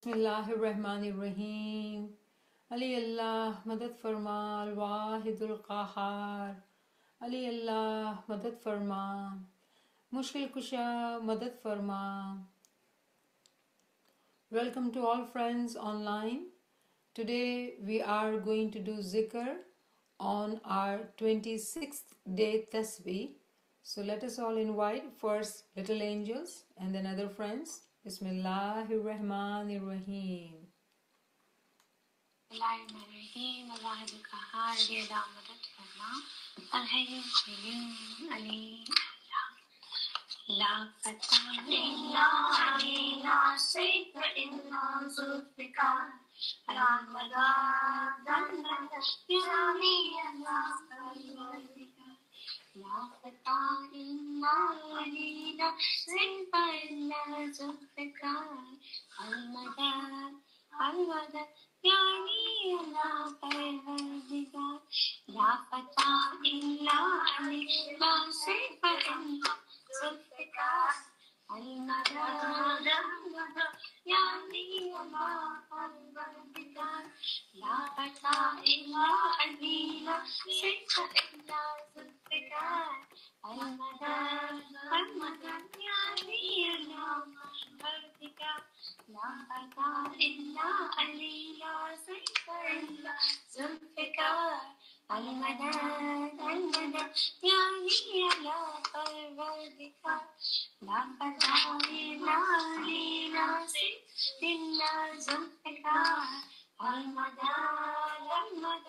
بسم اللہ الرحمن الرحیم. علی اللہ مدد فرما الواحد القہار. علی اللہ مدد فرما مشکل کشا مدد فرما. Welcome to all friends online. Today we are going to do zikr on our 26th day tasbih. So let us all invite first little angels and then other friends. Bismillahir Rahmanir Rahim. Bismillahirrahmanirrahim. الواحد القهار علی اللہ مدد فرما الحی القیوم علی لا فتح الا علینا safe الا ذوالفقار لا مدد یعنی اللہ لا فتح الا علینا سیف الا ذوالفقار المدد المدد یعنی اللہ پروردگار لا فتح الا علینا سیف الا ذوالفقار المدد یعنی اللہ پروردگار لا فتح الا علینا سیف الا ذوالفقار المدد المدد یعنی اللہ پروردگار لا فتح الا علینا سیف الا ذوالفقار المدد المدد یعنی اللہ پروردگار لا فتح الا علینا سیف الا ذوالفقار المدد المدد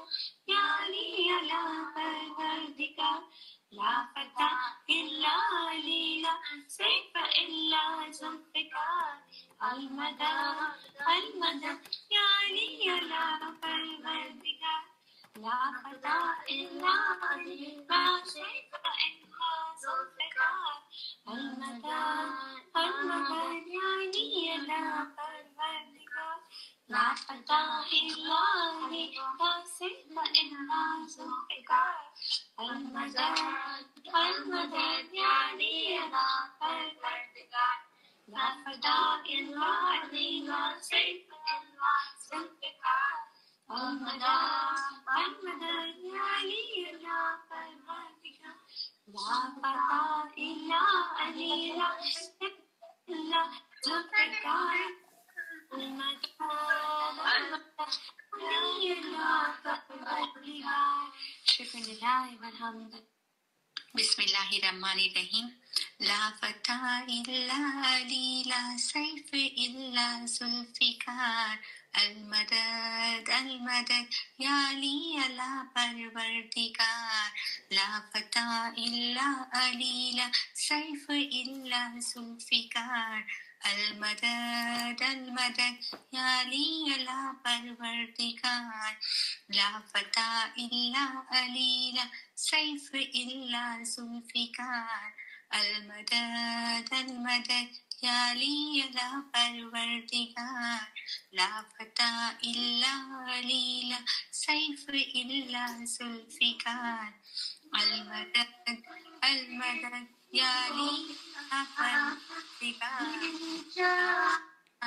یعنی اللہ پروردگار لا فتح الا علینا سیف الا ذوالفقار المدد المدد یعنی اللہ پروردگار لا فتح الا علینا سیف الا ذوالفقار المدد المدد یعنی اللہ پروردگار لا فتح الا علینا سیف الا ذوالفقار المدد المدد یعنی اللہ پروردگار لا فتح الا علینا سیف الا ذوالفقار المدد المدد یعنی اللہ پروردگار لا فتح الا علینا سیف الا ذوالفقار المدد المدد یعنی اللہ پروردگار. شکر للہ والحمد. بسم اللہ الرحمن الرحیم. لا فتح الا علینا سیف الا ذوالفقار المدد المدد یعنی اللہ پروردگار لا فتح الا علینا سیف الا ذوالفقار المدد المدد یعنی اللہ پروردگار لا فتح الا علینا سیف الا ذوالفقار المدد المدد یعنی اللہ پروردگار لا فتح الا علینا سیف الا ذوالفقار المدد المدد یعنی اللہ پروردگار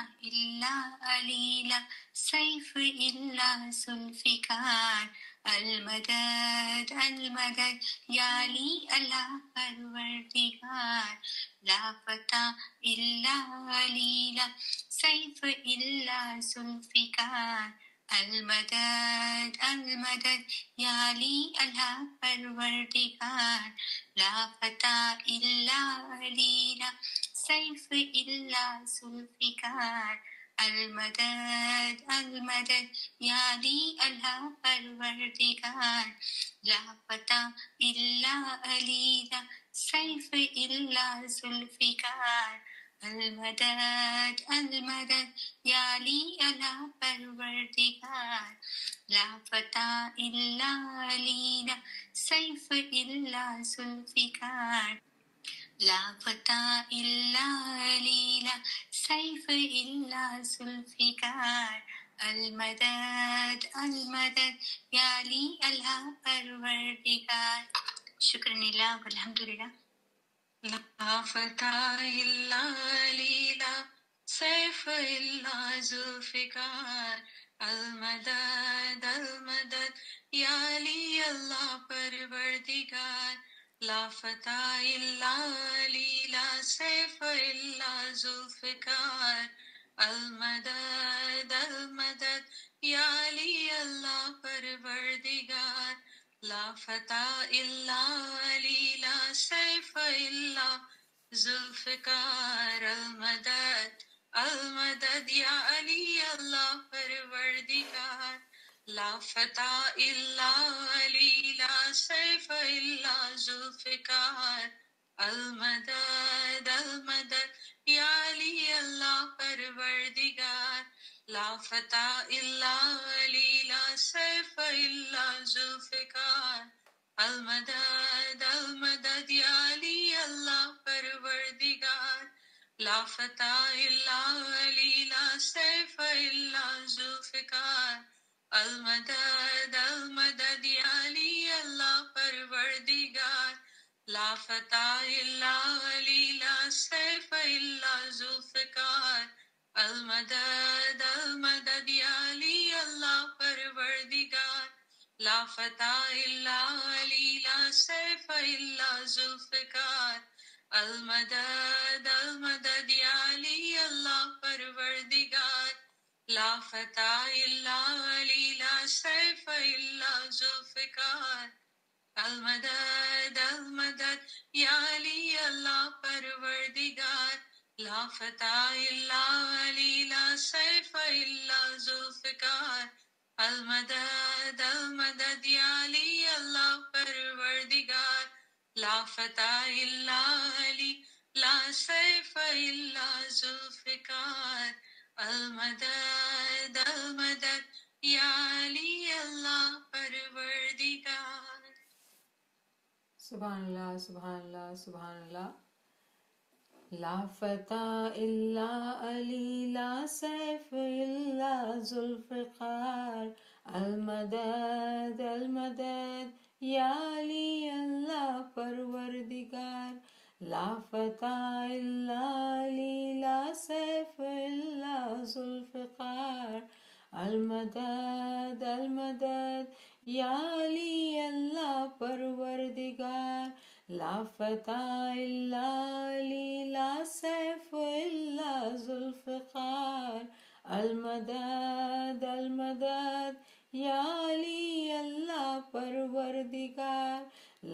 الا علینا سیف الا ذوالفقار المدد المدد یعنی اللہ پروردگار لا فتح الا علینا سیف الا ذوالفقار المدد المدد یعنی اللہ پروردگار لا فتح الا علینا سیف الا ذوالفقار المدد المدد یعنی اللہ پروردگار لا فتح الا علینا سیف الا ذوالفقار المدد المدد یعنی اللہ پروردگار لا فتح الا علینا سیف الا ذوالفقار لا فتح الا علینا سیف الا ذوالفقار المدد المدد یعنی اللہ پروردگار. شکر للہ والحمد للہ. لا فتح الا علینا سیف اللہ ذوالفقار المدد المدد یا علی اللہ پروردگار لا فتح الا علی لا سیف الا ذوالفقار المدد المدد یا علی اللہ پروردگار لا فتح الا علی لا سیف الا ذوالفقار المدد المدد یا علی اللہ پروردگار لا فتح الا علی لا سیف الا ذوالفقار المدد المدد یا علی اللہ پروردگار لا فتح الا علی لا سیف الا ذوالفقار المدد المدد یا علی اللہ پروردگار لا فتح الا علی لا سیف الا ذوالفقار المدد المدد یا علی اللہ پروردگار لا فتح الا علی لا سیف الا ذوالفقار المدد المدد یا علی اللہ پروردگار لا فتح الا علی لا سیف الا ذوالفقار المدد المدد یا علی اللہ پروردگار لا فتح الا علی لا سیف الا ذوالفقار المدد المدد یا علی اللہ پروردگار لا فتح الا علی لا سیف الا ذوالفقار المدد المدد یا علی اللہ پروردگار لا فتح الا علی لا سیف الا ذوالفقار المدد المدد یا علی اللہ پروردگار. سبحان اللہ سبحان اللہ سبحان اللہ. لا فتح الا علی لا سیف الا ذوالفقار المدد المدد یا علی اللہ پروردگار لا فتح الا علی لا سیف الا ذوالفقار المدد المدد یا علی اللہ پروردگار لا فتح الا علی لا سیف الا ذوالفقار المدد المدد یا علی اللہ پروردگار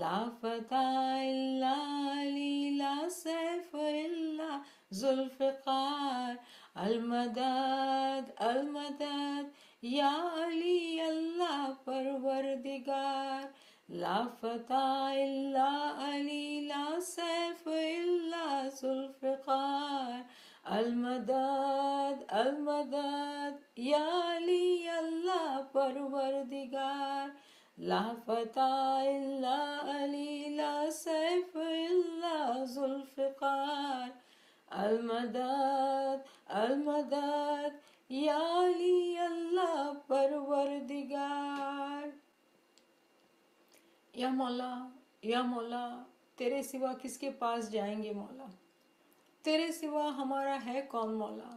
لا فتح الا علی لا سیف الا ذوالفقار المدد المدد یا علی اللہ پروردگار لا فتح الا علی لا سیف الا ذوالفقار المدد المدد یا علی اللہ پروردگار لا فتح الا علی لا سیف الا ذوالفقار المدد المدد یا علی اللہ پروردگار. یا مولا یا مولا تیرے سوا کس کے پاس جائیں گے مولا، تیرے سوا ہمارا ہے کون مولا.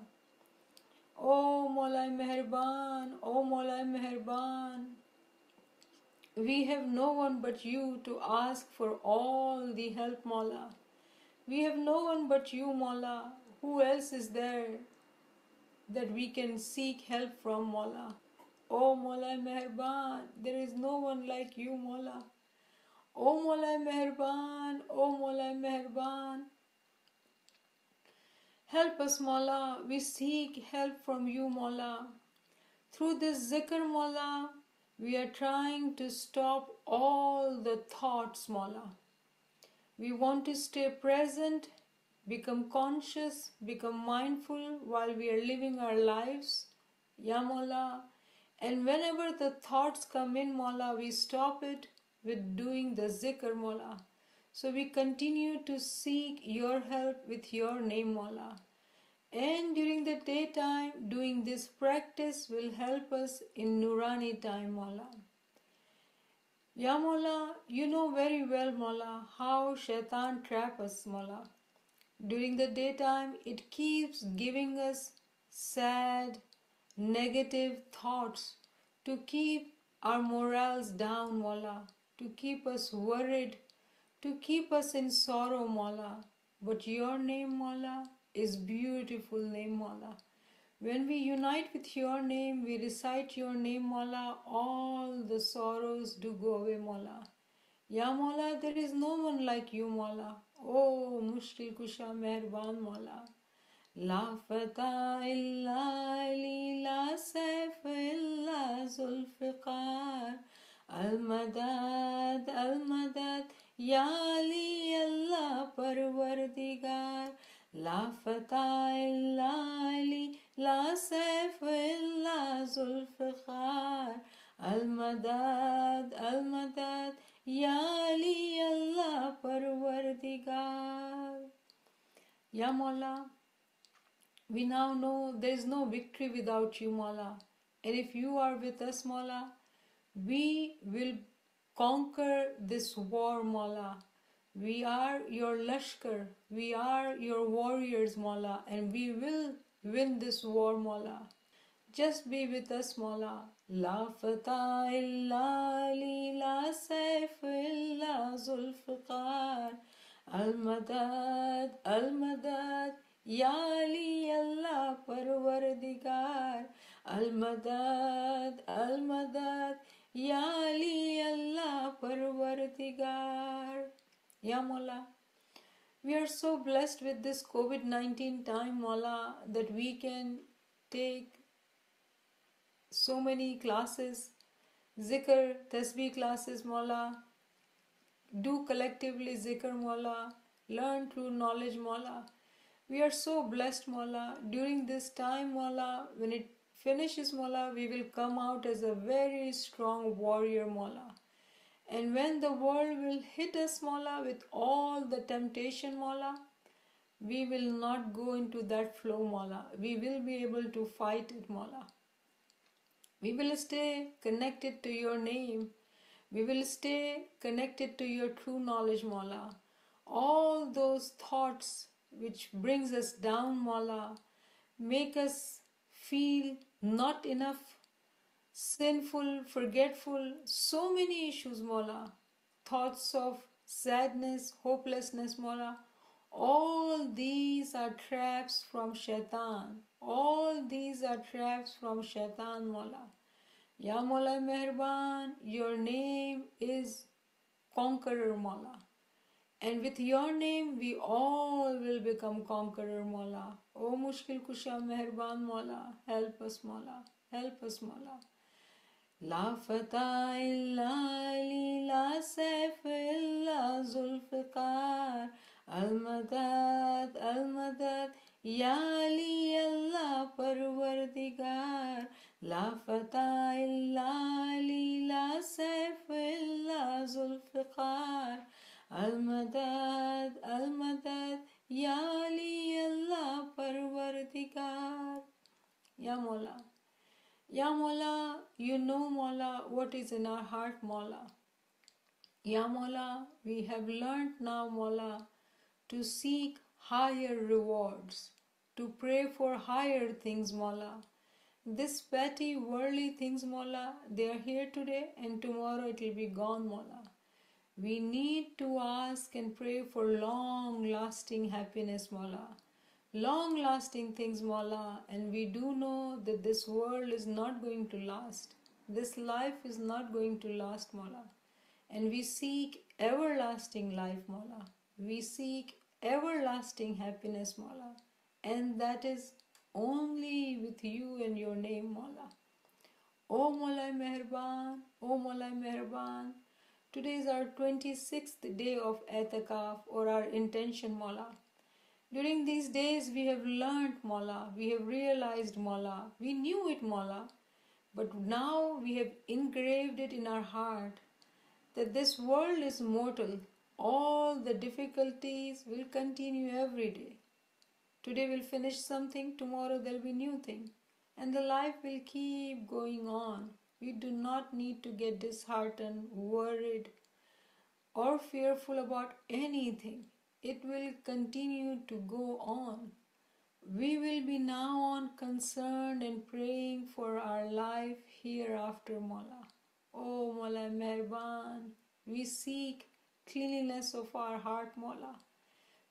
او مولا مہربان او مولا مہربان. We have no one but you to ask for all the help مولا. We have no one but you مولا. Who else is there that we can seek help from مولا. او مولا مہربان there is no one like you مولا. او مولا مہربان او مولا مہربان. Help us مولا, we seek help from you مولا. Through this zikr مولا, we are trying to stop all the thoughts مولا. We want to stay present, become conscious, become mindful while we are living our lives. Ya مولا. And whenever the thoughts come in مولا, we stop it with doing the zikr مولا. So we continue to seek your help with your name مولا. And during the daytime, doing this practice will help us in Nurani time مولا. Ya مولا, you know very well مولا how shaitan trap us مولا. During the daytime, it keeps giving us sad, negative thoughts to keep our morals down, Mola, to keep us worried, to keep us in sorrow, Mola. But your name, Mola, is beautiful name, Mola. When we unite with your name, we recite your name, Mola, all the sorrows do go away, Mola. Ya Mola, there is no one like you, Mola. Oh, Mushkil Kusha Mehrbaan Mola. La Fata illa Ali, La Saif illa Zulfiqar. Al Madad, Al Madad, Ya Ali Allah Parwardigar. La Fata illa Ali, La Saif illa Zulfiqar. Al Madad, Al Madad, Ya Ali Allah Parwardigar. Ya Mola, we now know there is no victory without you, Mola. And if you are with us, Mola, we will conquer this war, Mola. We are your Lashkar, we are your warriors, Mola, and we will win this war, Mola. Just be with us, Mola. La Fata illa Ali, La Saif illa Zulfiqar. Al Madad, Al Madad, Ya Ali Allah Parwardigar. Al Madad, Al Madad, Ya Ali Allah Parwardigar. Ya Mola, we are so blessed with this COVID-19 time, Mola, that we can take so many classes, zikr, tasbih classes, Mola, do collectively zikr, Mola, learn true knowledge, Mola. We are so blessed, Mola. During this time, Mola, when it finishes, Mola, we will come out as a very strong warrior, Mola. And when the world will hit us, Mola, with all the temptation, Mola, we will not go into that flow, Mola. We will be able to fight it, Mola. We will stay connected to your name. We will stay connected to your true knowledge, Mola. All those thoughts which brings us down, Mola, make us feel not enough, sinful, forgetful, so many issues, Mola. Thoughts of sadness, hopelessness, Mola. All these are traps from Shaitan. All these are traps from Shaitan, Mola. Ya Mola Mehrbaan, your name is Conqueror, Mola. And with your name, we all will become Conqueror, Mola. O Mushkil Kusha Mehrbaan, Mola. Help us, Mola. Help us, Mola. La Fata illa Ali, La Saif illa Zulfiqar. Al Madad, Al Madad, Ya Ali Allah Parwardigar. La Fata illa Ali, La Saif illa Zulfiqar. Al Madad, Al Madad, Ya Ali Allah Parwardigar. Ya Mola. Ya Mola, you know, Mola, what is in our heart, Mola. Ya Mola, we have learnt now, Mola, to seek higher rewards, to pray for higher things, Mola. This petty worldly things, Mola, they are here today and tomorrow it will be gone, Mola. We need to ask and pray for long lasting happiness, Mola. Long lasting things, Mola, and we do know that this world is not going to last. This life is not going to last, Mola. And we seek everlasting life, Mola. We seek everlasting happiness, Mola. And that is only with you and your name, Mola. O Mola Mehrbaan, O Mola Mehrbaan. Today is our 26th day of Etikaf, or our intention, Mola. During these days we have learnt, Mola, we have realized, Mola, we knew it, Mola, but now we have engraved it in our heart that this world is mortal. All the difficulties will continue every day. Today we'll finish something, tomorrow there'll be new thing. And the life will keep going on. We do not need to get disheartened, worried, or fearful about anything. it will continue to go on. We will be now on concerned and praying for our life hereafter, Mola. Oh Mola Mehriban, we seek cleanliness of our heart, Mola,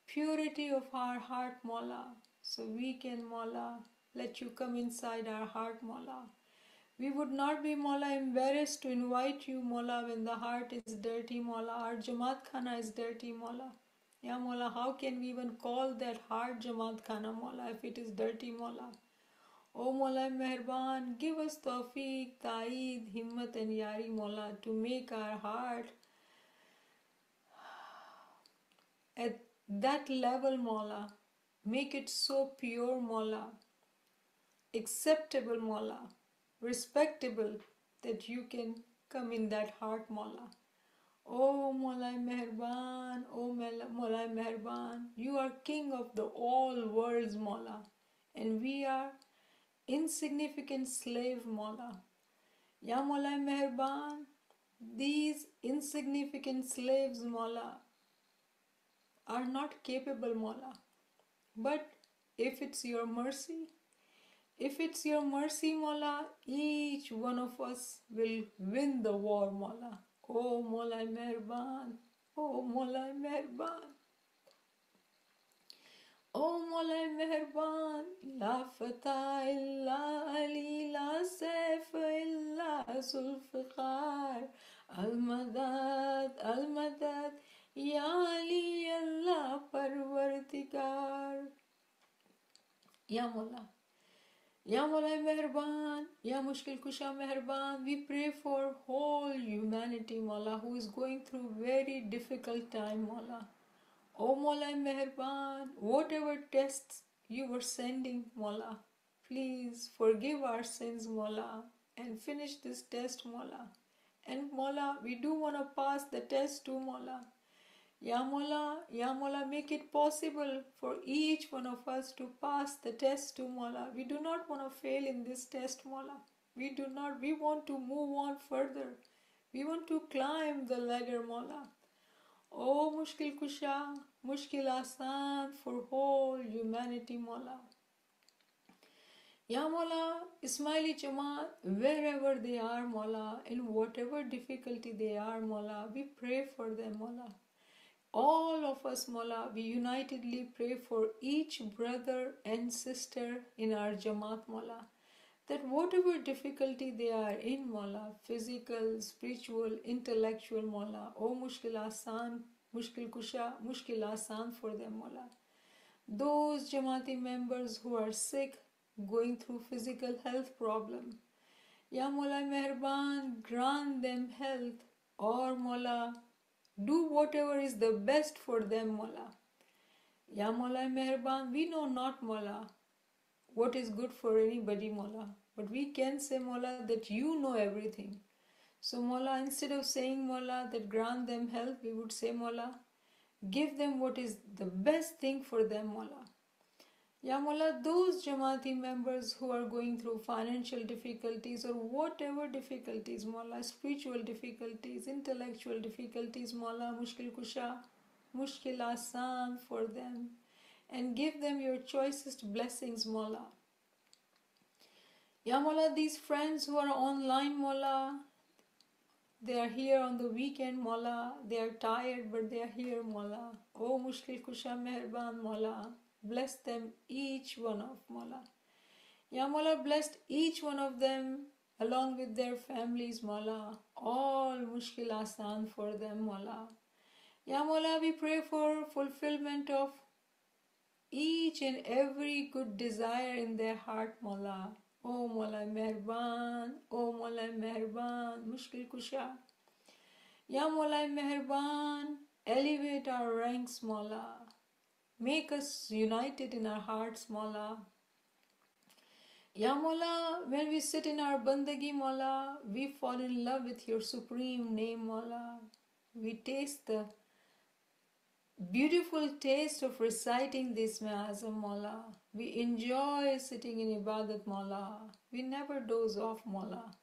purity of our heart, Mola, so we can, Mola, let you come inside our heart, Mola. We would not be, Mola, embarrassed to invite you, Mola, when the heart is dirty, Mola. Our Jamaat Khana is dirty, Mola. Ya Mola, how can we even call that heart Jamaat Khana, Mola, if it is dirty, Mola? Oh Mola Mehriban, give us tawfiq, ta'eed, himmat and yari, Mola, to make our heart at that level, Mola. Make it so pure, Mola, acceptable, Mola, respectable, that you can come in that heart, Mola. Oh Mola Mehriban, oh Mola Mehriban, you are King of the all worlds, Mola, and we are insignificant slave, Mola. Ya Mola Mehriban, these insignificant slaves, Mola, are not capable, Mola. But if it's your mercy, Mola, each one of us will win the war, Mola. Oh Mola Mehriban, oh Mola Mehriban, oh Mola Mehriban, La Fatah illa Ali, La Saif illa Zulfiqar, Al-Madad, Al-Madad, Ya Ali Allah Parvardigar. Ya Mola, Ya Mola Mehriban, Ya Mushkil Kusha Mehriban, we pray for whole humanity, Mola, who is going through very difficult time, Mola. Oh Mola Mehriban, whatever tests you were sending, Mola, please forgive our sins, Mola, and finish this test, Mola. And Mola, we do want to pass the test too, Mola. Ya Mola, make it possible for each one of us to pass the test too, Mola. We do not want to fail in this test, Mola. We want to move on further. We want to climb the ladder, Mola. Oh Mushkil Kusha, Mushkil Asan for whole humanity, Mola. Ya Mola, Ismaili Jamaat, wherever they are, Mola, in whatever difficulty they are, Mola, we pray for them, Mola. All of us, Mola, we unitedly pray for each brother and sister in our Jamaat, Mola, that whatever difficulty they are in, Mola, physical, spiritual, intellectual, Mola, oh Mushkil Asan, Mushkil Kusha, Mushkil Asan for them, Mola. Those Jamaati members who are sick, going through physical health problem, Ya Mola Mehriban, grant them health, or Mola, do whatever is the best for them, Mola. Ya Mola Mehriban, we know not, Mola, what is good for anybody, Mola. But we can say, Mola, that you know everything. So, Mola, instead of saying, Mola, that grant them health, we would say, Mola, give them what is the best thing for them, Mola. Ya Mola, those Jamaati members who are going through financial difficulties or whatever difficulties, Mola, spiritual difficulties, intellectual difficulties, Mola, Mushkil Kusha, Mushkil Asan for them, and give them your choicest blessings, Mola. Ya Mola, these friends who are online, Mola, they are here on the weekend, Mola, they are tired but they are here, Mola. Oh Mushkil Kusha Mehriban, Mola, bless them each one of, Mola. Ya Mola, bless each one of them along with their families, Mola. All Mushkil Asan for them, Mola. Ya Mola, we pray for fulfillment of each and every good desire in their heart, Mola. Oh Mola Mehriban, oh Mola Mehriban, Mushkil Kusha. Ya Mola Mehriban, elevate our ranks, Mola. Make us united in our hearts, Mola. Ya Mola, when we sit in our bandagi, Mola, we fall in love with your supreme name, Mola. We taste the beautiful taste of reciting this Me'azam, Mola. We enjoy sitting in Ibadat, Mola. We never doze off, Mola.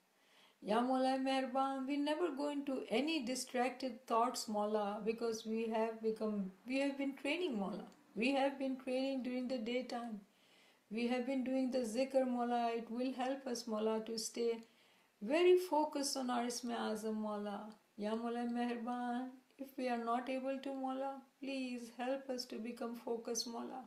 Ya Mola Meherban, we never go into any distracted thoughts, Mola, because we have been training, Mola. We have been training during the daytime. We have been doing the zikr, Mola. It will help us, Mola, to stay very focused on our Isme Azam, Mola. Ya Mola Meherban, if we are not able to, Mola, please help us to become focused, Mola.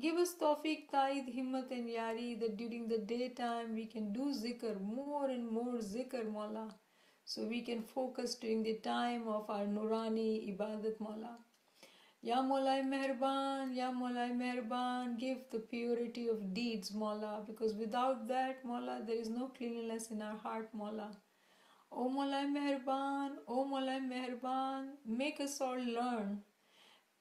Give us tawfiq, taid, himmat and yari that during the daytime we can do zikr, more and more zikr, Mola. So we can focus during the time of our Nurani ibadat, Mola. Ya Mola Meherban, Ya Mola Meherban, give the purity of deeds, Mola, because without that, Mola, there is no cleanliness in our heart, Mola. O Mola Meherban, O Mola Meherban, make us all learn.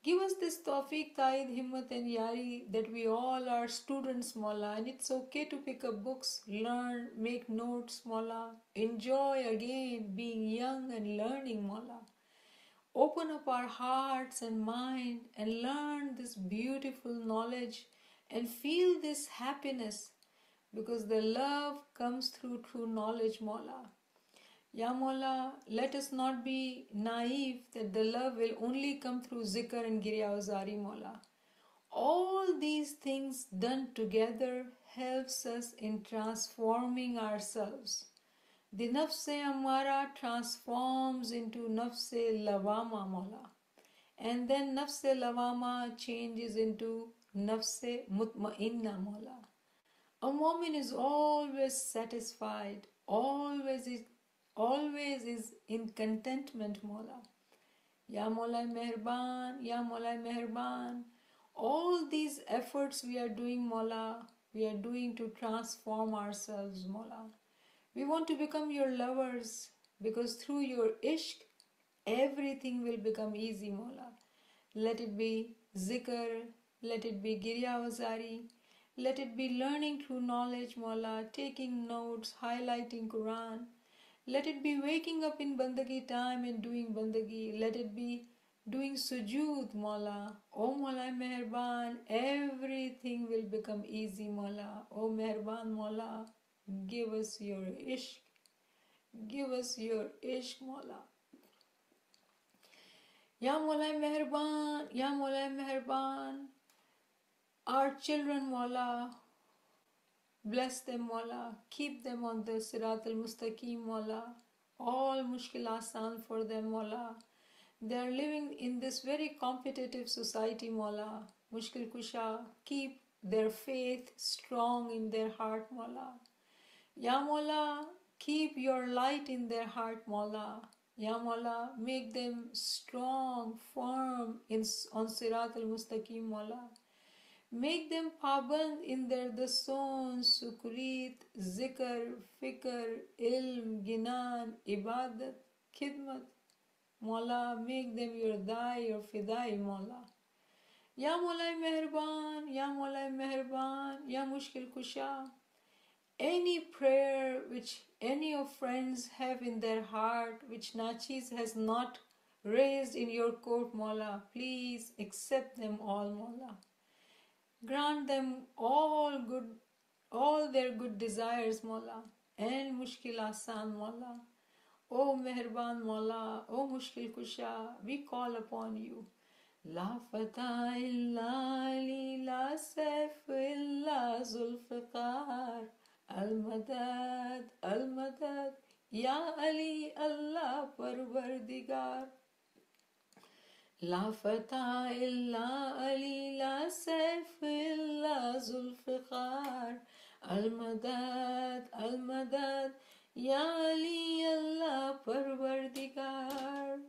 Give us this tawfiq, taid, himmat and yari that we all are students, Mola, and it's okay to pick up books, learn, make notes, Mola. Enjoy again being young and learning, Mola. Open up our hearts and mind and learn this beautiful knowledge and feel this happiness because the love comes through true knowledge, Mola. Ya Mola, let us not be naive that the love will only come through zikr and giryawazari, Mola. All these things done together helps us in transforming ourselves. The nafse amara transforms into nafse lawama, Mola. And then nafse lawama changes into nafse mutmainna, Mola. A woman is always satisfied, always is in contentment, Mola. Ya Mola Meherban, Ya Mola Meherban. All these efforts we are doing, Mola, we are doing to transform ourselves, Mola. We want to become your lovers because through your ishq, everything will become easy, Mola. Let it be zikr, let it be giryawazari, let it be learning through knowledge, Mola, taking notes, highlighting Quran. Let it be waking up in bandagi time and doing bandagi. Let it be doing sujood, Mola. Oh Mola Meherban, everything will become easy, Mola. Oh Meherban, Mola, give us your ishq. Give us your ishq, Mola. Ya Mola Meherban, Ya Mola Meherban. Our children, Mola, bless them, Mola. Keep them on the Sirat al-Mustaqim, Mola. All mushkil asan for them, Mola. They are living in this very competitive society, Mola. Mushkil kusha, keep their faith strong in their heart, Mola. Ya Mola, keep your light in their heart, Mola. Ya Mola, make them strong, firm on Sirat al-Mustaqim, Mola. Make them paband in their dasoon, sukrit, zikr, fikr, ilm, ginan, ibadat, khidmat. Mola, make them your dai, your fidai, Mola. Ya Mola Meherban, Ya Mola Meherban, Ya Mushkil Kusha. Any prayer which any of friends have in their heart, which Nachis has not raised in your court, Mola, please accept them all, Mola. Grant them all their good desires, Mola, and mushkil asan, Mola. O Meherban Mola, O Mushkil Kusha, we call upon you. La Fata illa Ali, La Saif illa Zulfiqar, Al Madad, Ya Ali, Allah Parvardigar. La Fata illa Ali, La Saif illa Zulfiqar, Al Madad, Ya Ali, Allah Parvardigar.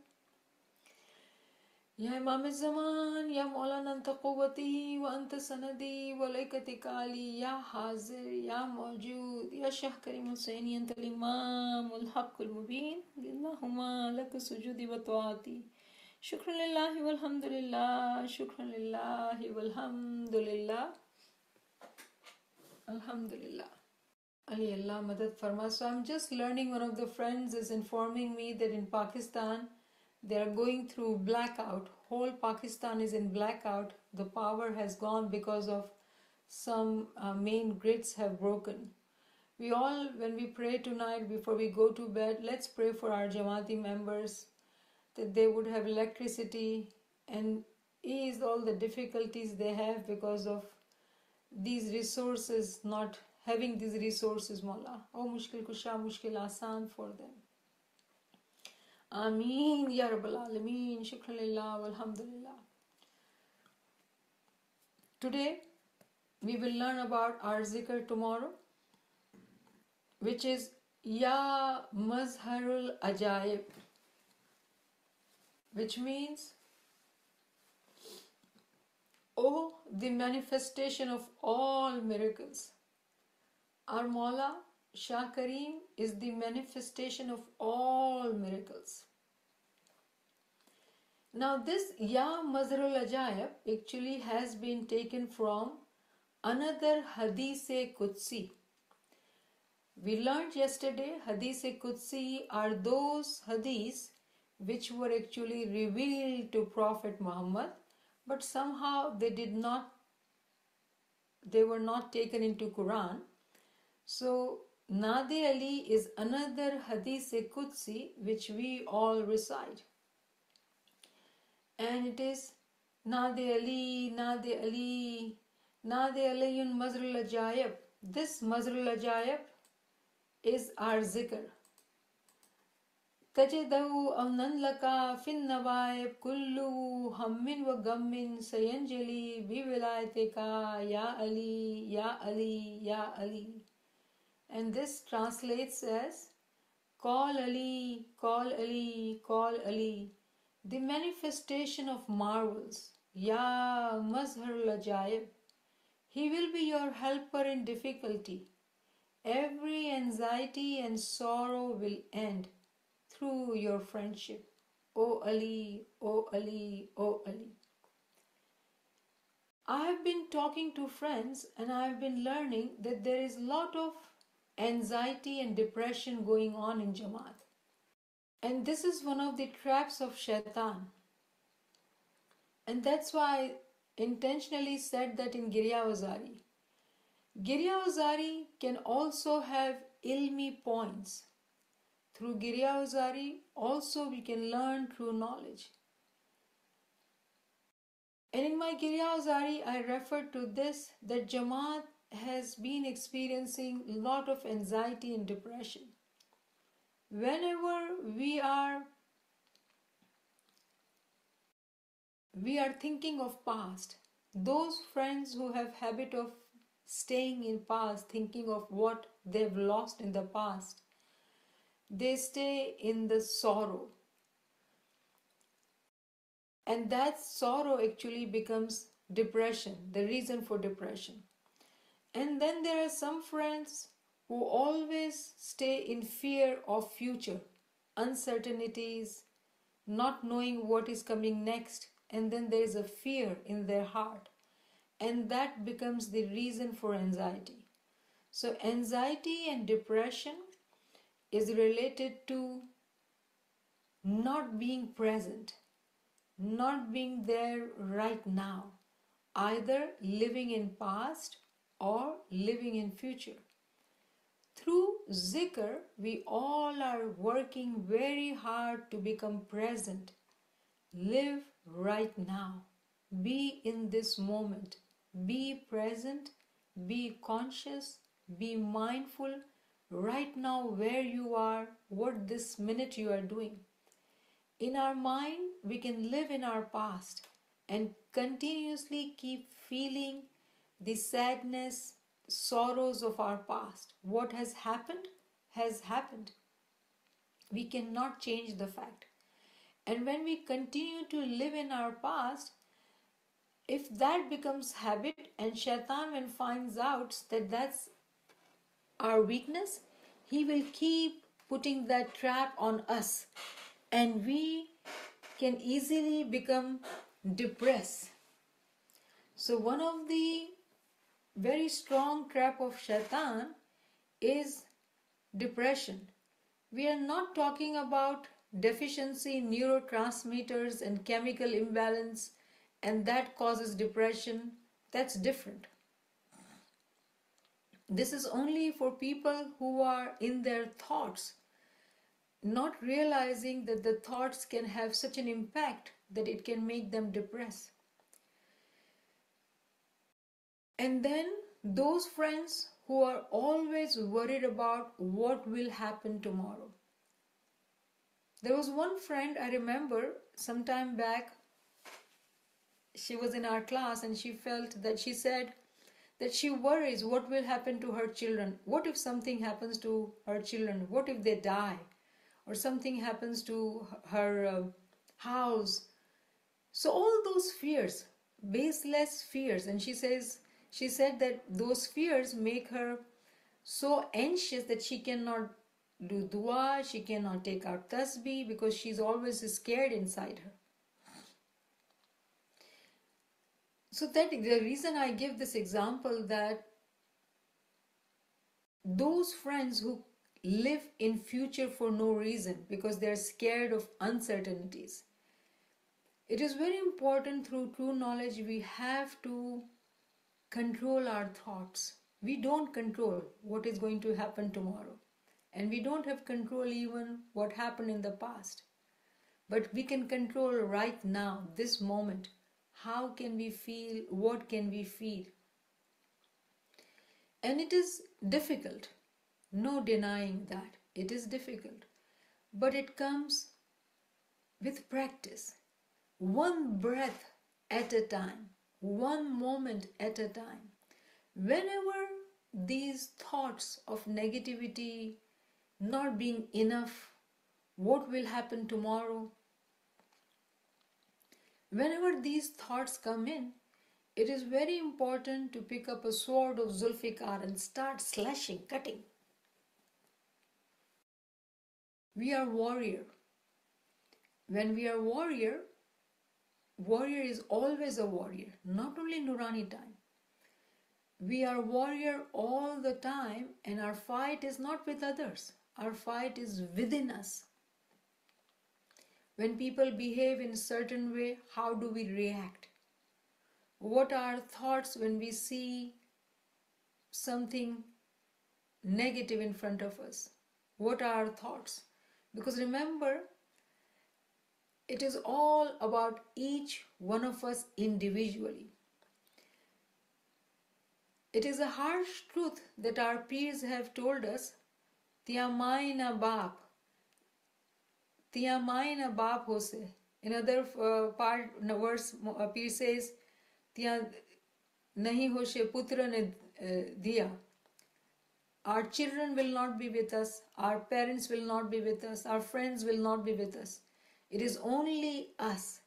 Ya Imam Zaman, Ya Maulana Anta Quwwati, Wa Anta Sanadi, Wa Laikati Kali, Ya Hazir, Ya Mawjood, Ya Shah Karim Hussaini, Anta Imam Al-Haq Al-Mubin, Allahumma Laka Sujudi Wa Ta'ati. Shukran Lillahi Walhamdulillah, Shukran Lillahi Walhamdulillah, Alhamdulillah. Ali Allah Madad Farma. So I'm just learning, one of the friends is informing me that in Pakistan they are going through blackout. Whole Pakistan is in blackout. The power has gone because of some main grids have broken. We all, when we pray tonight before we go to bed, let's pray for our Jamaati members that they would have electricity and ease all the difficulties they have because of these resources, not having these resources, Mawla. Oh, mushkil kusha, mushkil asan for them. Ameen ya Rabbal Alameen. Shukran lillah walhamdulillah. Today we will learn about our zikr tomorrow, which is Ya Mazharul Ajaib, which means, oh, the manifestation of all miracles. Our Mawla Shah Kareem is the manifestation of all miracles. Now this Ya Mazharul Ajaib actually has been taken from another Hadith-e Qudsi. We learned yesterday Hadith-e Qudsi are those hadiths which were actually revealed to Prophet Muhammad, but somehow they were not taken into Quran. So Nade Ali is another Hadith-e Qudsi which we all recite. And it is Nade Ali, Nade Ali, Nade Aliyun Mazharul Ajaib. This Mazharul Ajaib is our zikr. Tajidahu amnan laka fin nawaib kullu hammin wa gammin sayanjali bi wilayatika ya Ali, ya Ali, ya Ali. And this translates as Call Ali, call Ali, call Ali. The manifestation of marvels, Ya Mazharul Ajaib. He will be your helper in difficulty. Every anxiety and sorrow will end through your friendship. O Ali, O Ali, O Ali. I have been talking to friends and I have been learning that there is a lot of anxiety and depression going on in Jamaat. And this is one of the traps of Shaitan. And that's why I intentionally said that in Girya Wazari. Girya Wazari can also have ilmi points. Through Girya Wazari also we can learn true knowledge. And in my Girya Wazari I refer to this, that Jamaat has been experiencing a lot of anxiety and depression. Whenever we are thinking of past, those friends who have habit of staying in past, thinking of what they've lost in the past, they stay in the sorrow. And that sorrow actually becomes depression, the reason for depression. And then there are some friends who always stay in fear of future, uncertainties, not knowing what is coming next, and then there is a fear in their heart, and that becomes the reason for anxiety. So anxiety and depression is related to not being present, not being there right now, either living in past or living in future. Through zikr, we all are working very hard to become present. Live right now. Be in this moment. Be present. Be conscious. Be mindful right now where you are, what this minute you are doing. In our mind, we can live in our past and continuously keep feeling the sadness, sorrows of our past. What has happened has happened. We cannot change the fact. And when we continue to live in our past, if that becomes habit, and Shaitan when finds out that that's our weakness, he will keep putting that trap on us, and we can easily become depressed. So one of the very strong trap of Shaitan is depression. We are not talking about deficiency in neurotransmitters and chemical imbalance and that causes depression. That's different. This is only for people who are in their thoughts, not realizing that the thoughts can have such an impact that it can make them depressed. And then those friends who are always worried about what will happen tomorrow. There was one friend I remember some time back, she was in our class and she said that she worries what will happen to her children. What if something happens to her children? What if they die? Or something happens to her house? So all those fears, baseless fears, and she said that those fears make her so anxious that she cannot do dua, she cannot take out tasbih because she's always scared inside her. So that the reason I give this example, that those friends who live in future for no reason because they're scared of uncertainties, it is very important through true knowledge we have to control our thoughts. We don't control what is going to happen tomorrow, and we don't have control even what happened in the past. But we can control right now, this moment. How can we feel? What can we feel? And it is difficult. No denying that. It is difficult. But it comes with practice. One breath at a time. One moment at a time. Whenever these thoughts of negativity, not being enough, what will happen tomorrow, whenever these thoughts come in, it is very important to pick up a sword of Zulfikar and start slashing, cutting. We are warrior. When we are warrior is always a warrior, not only Nurani time. We are warrior all the time, and our fight is not with others. Our fight is within us. When people behave in a certain way, how do we react? What are our thoughts when we see something negative in front of us? What are our thoughts? Because remember, it is all about each one of us individually. It is a harsh truth that our peers have told us, Tiamaina Baap. Tiamaina Baap hose. In other part, in a verse, peer says, Tiya nahi hoshe putra ne diya. Our children will not be with us, our parents will not be with us, our friends will not be with us. It is only us.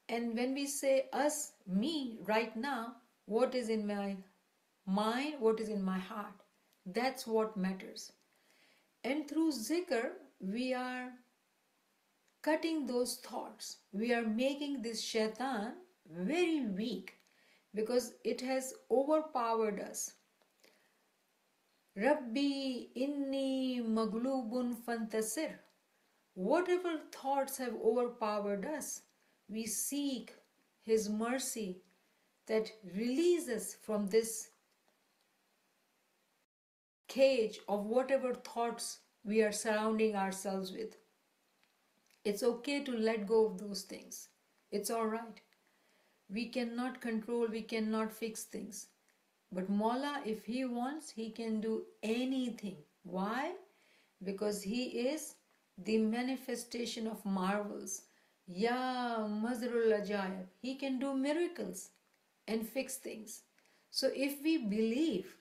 And when we say us, me, right now, what is in my mind, what is in my heart, that's what matters. And through zikr, we are cutting those thoughts. We are making this shaitan very weak because it has overpowered us. Rabbi inni maglubun fantasir. Whatever thoughts have overpowered us, we seek His mercy that releases us from this cage of whatever thoughts we are surrounding ourselves with. It's okay to let go of those things. It's all right. We cannot control, we cannot fix things. But Mawla, if He wants, He can do anything. Why? Because He is the manifestation of marvels. Ya Mazrul Ajaib. He can do miracles and fix things. So if we believe,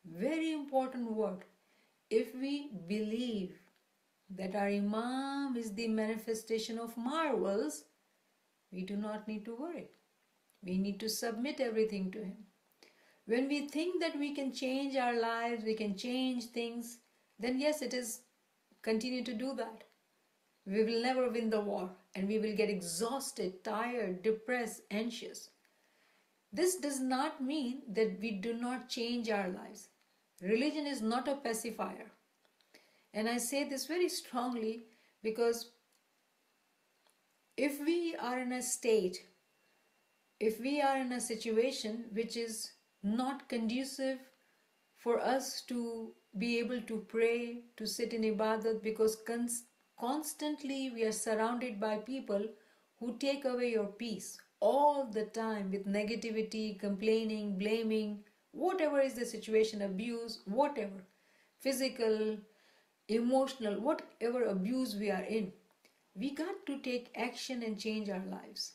very important word, if we believe that our Imam is the manifestation of marvels, we do not need to worry. We need to submit everything to Him. When we think that we can change our lives, we can change things, then yes, it is continue to do that. We will never win the war and we will get exhausted, tired, depressed, anxious. This does not mean that we do not change our lives. Religion is not a pacifier. And I say this very strongly because if we are in a state, if we are in a situation which is not conducive for us to be able to pray, to sit in ibadat, because constantly we are surrounded by people who take away your peace all the time with negativity, complaining, blaming, whatever is the situation, abuse, whatever, physical, emotional, whatever abuse we are in. We got to take action and change our lives.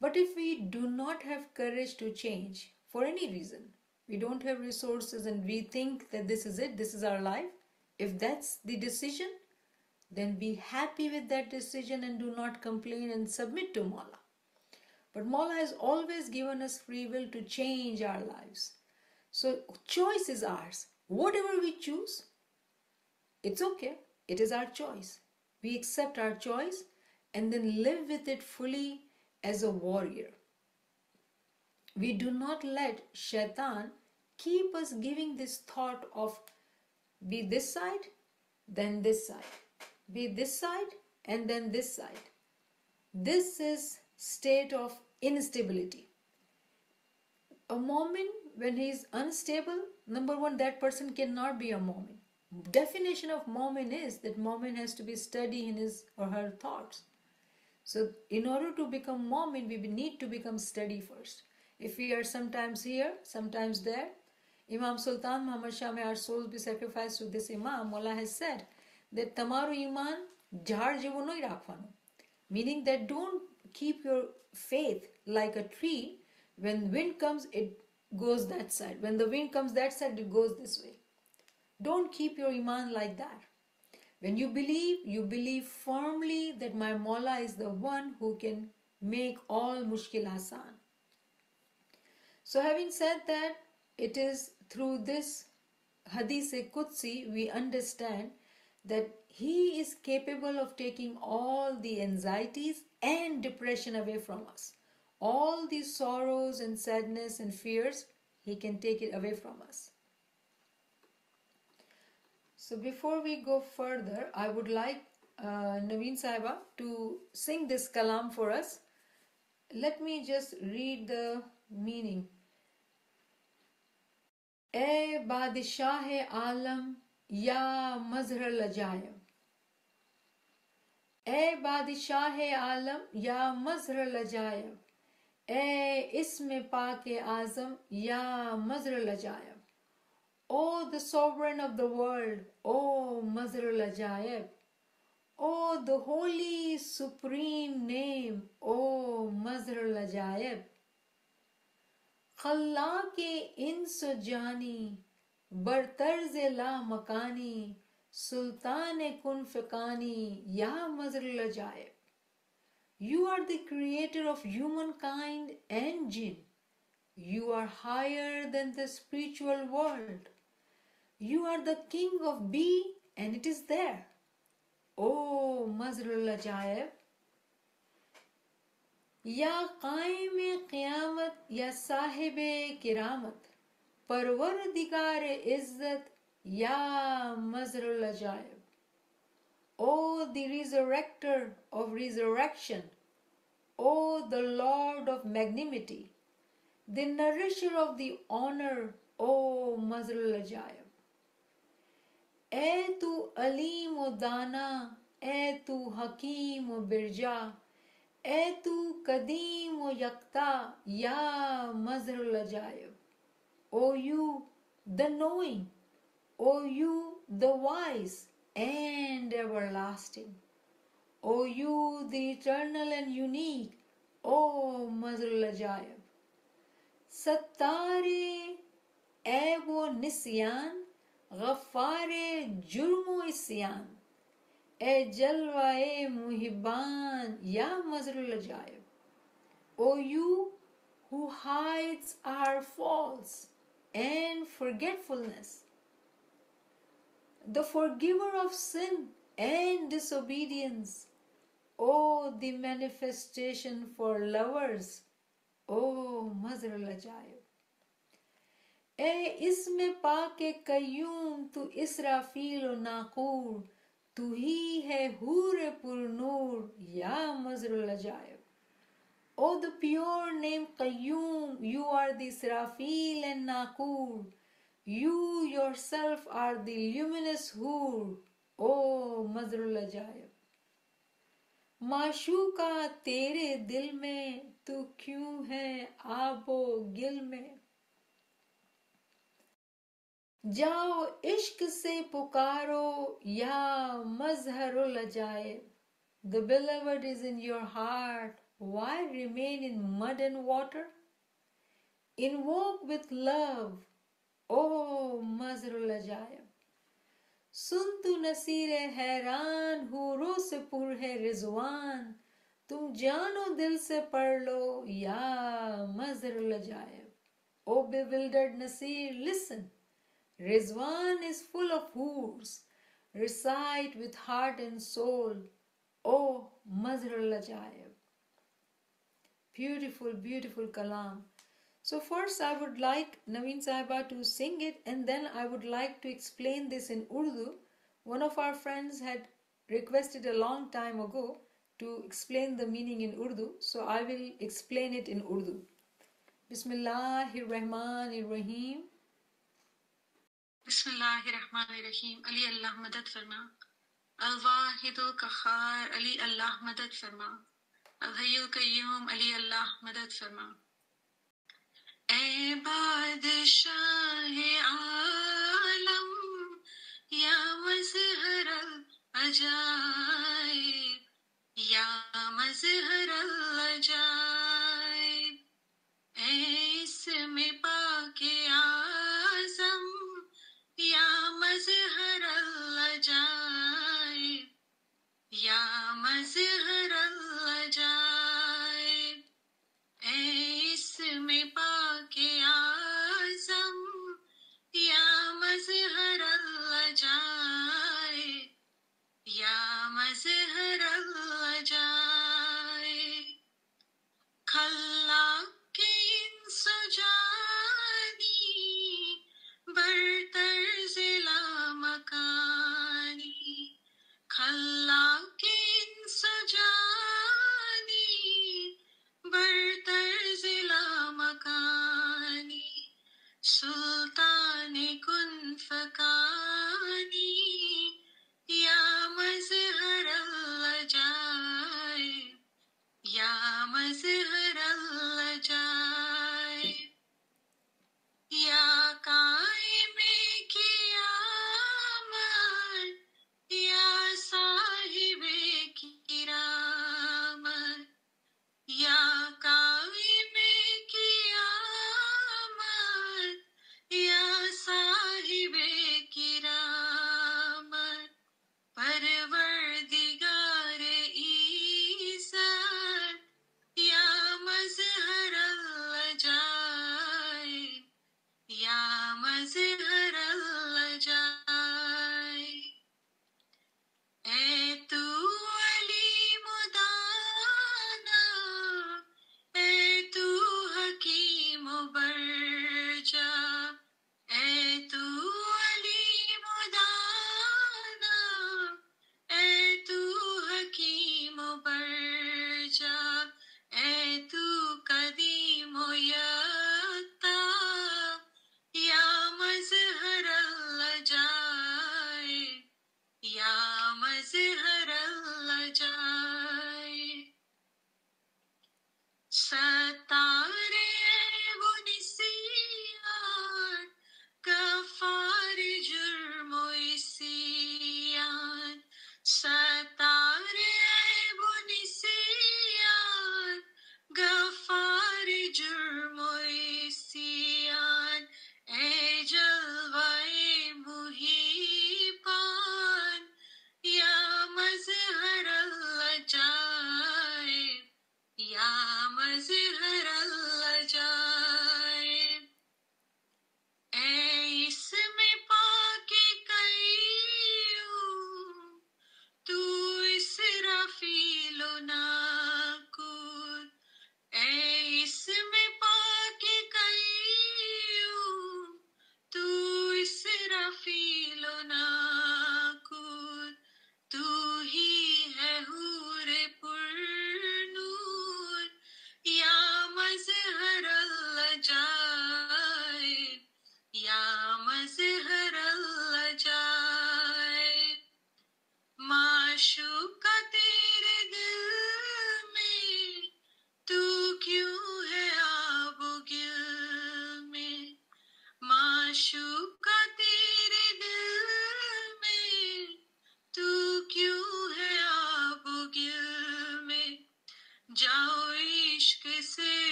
But if we do not have courage to change for any reason, we don't have resources and we think that this is it, this is our life, if that's the decision, then be happy with that decision and do not complain and submit to Mawla. But Mawla has always given us free will to change our lives. So choice is ours. Whatever we choose, it's okay. It is our choice. We accept our choice and then live with it fully as a warrior. We do not let Shaitan keep us giving this thought of be this side, then this side. Be this side and then this side. This is state of instability. A mu'min, when he is unstable, number one, that person cannot be a mu'min. Definition of mu'min is that mu'min has to be steady in his or her thoughts. So in order to become mu'min, we need to become steady first. If we are sometimes here, sometimes there, Imam Sultan Muhammad Shah, may our souls be sacrificed to this Imam, Allah has said that tamaru iman jhar jevo nahi rakhvano. Meaning that don't keep your faith like a tree. When wind comes, it goes that side. When the wind comes that side, it goes this way. Don't keep your iman like that. When you believe firmly that my Mawla is the one who can make all mushkil asan. So having said that, it is through this Hadith-e-Qudsi we understand that He is capable of taking all the anxieties and depression away from us. All these sorrows and sadness and fears, He can take it away from us. So before we go further, I would like Naveen Sahiba to sing this kalam for us. Let me just read the meaning. اے بادشاہ عالم یا مظہر العجائب، اے بادشاہ عالم یا مظہر العجائب، اے اسم پاک اعظم یا مظہر العجائب. O the sovereign of the world, O Mazhar al-Ajaib, O the holy supreme name, O Mazhar al-Ajaib. خلاق انس و جانی برطرز لا مکانی سلطان کن فکانی یا مظہر العجائب. You are the creator of humankind and jinn. You are higher than the spiritual world. You are the king of be and it is there. O Mazhar al-Ajaib. یا قائم قیامت یا صاحب کرامت پروردگار عزت یا مظہر العجائب. O the resurrector of resurrection, O the Lord of magnanimity, the nourisher of the honor, O مظہر العجائب. اے تو علیم و دانا، اے تو حکیم و برجا، اے تو قدیم و یکتا یا مظہر العجائب. O you the knowing, O you the wise and everlasting, O you the eternal and unique, O مظہر العجائب. ستار عیب و نسیان، غفار جرم و عصیان، اے جلوہ محبان یا مظہر العجائب. O you who hides our faults and forgetfulness, the forgiver of sin and disobedience, O the manifestation for lovers, O مظہر العجائب. اے اسم پاک قیوم تو اسرافیل و ناقور، تو ہی ہے حور پر نور یا مظہر العجائب. O the pure name Qayyum, you are the Israfil and Naqur, You yourself are the luminous Hur, O Mazrul Ajaib. معشوقہ تیرے دل میں تو کیوں ہے آب و گل میں. جاؤ عشق سے پکارو یا مظہر العجائب. The beloved is in your heart. Why remain in mud and water? Invoke with love, O مظہر العجائب. سن تو نصیر حیران حوروں سے پر ہے رضوان. تم جانو دل سے پڑھ لو یا مظہر العجائب. O bewildered Nasir, listen. Rizwan is full of hoods. Recite with heart and soul, O Mazhar al-Ajaib. Beautiful, beautiful kalam. So first I would like Naveen Sahiba to sing it, and then I would like to explain this in Urdu. One of our friends had requested a long time ago to explain the meaning in Urdu, so I will explain it in Urdu. Bismillahir Rahmanir Rahim. بسم اللہ الرحمن الرحیم. علی اللہ مدد فرما. الواحد القہار علی اللہ مدد فرما. الحی القیوم علی اللہ مدد فرما. اے بادشاہ عالم یا مظہر العجائب یا مظہر العجائب. اے اسم پاک اعظم یا مظہر العجائب یا مظہر العجائب. اے اسم پاک اعظم یا مظہر العجائب یا مظہر العجائب. کھلا کے انس جانی برتر ضلع مکان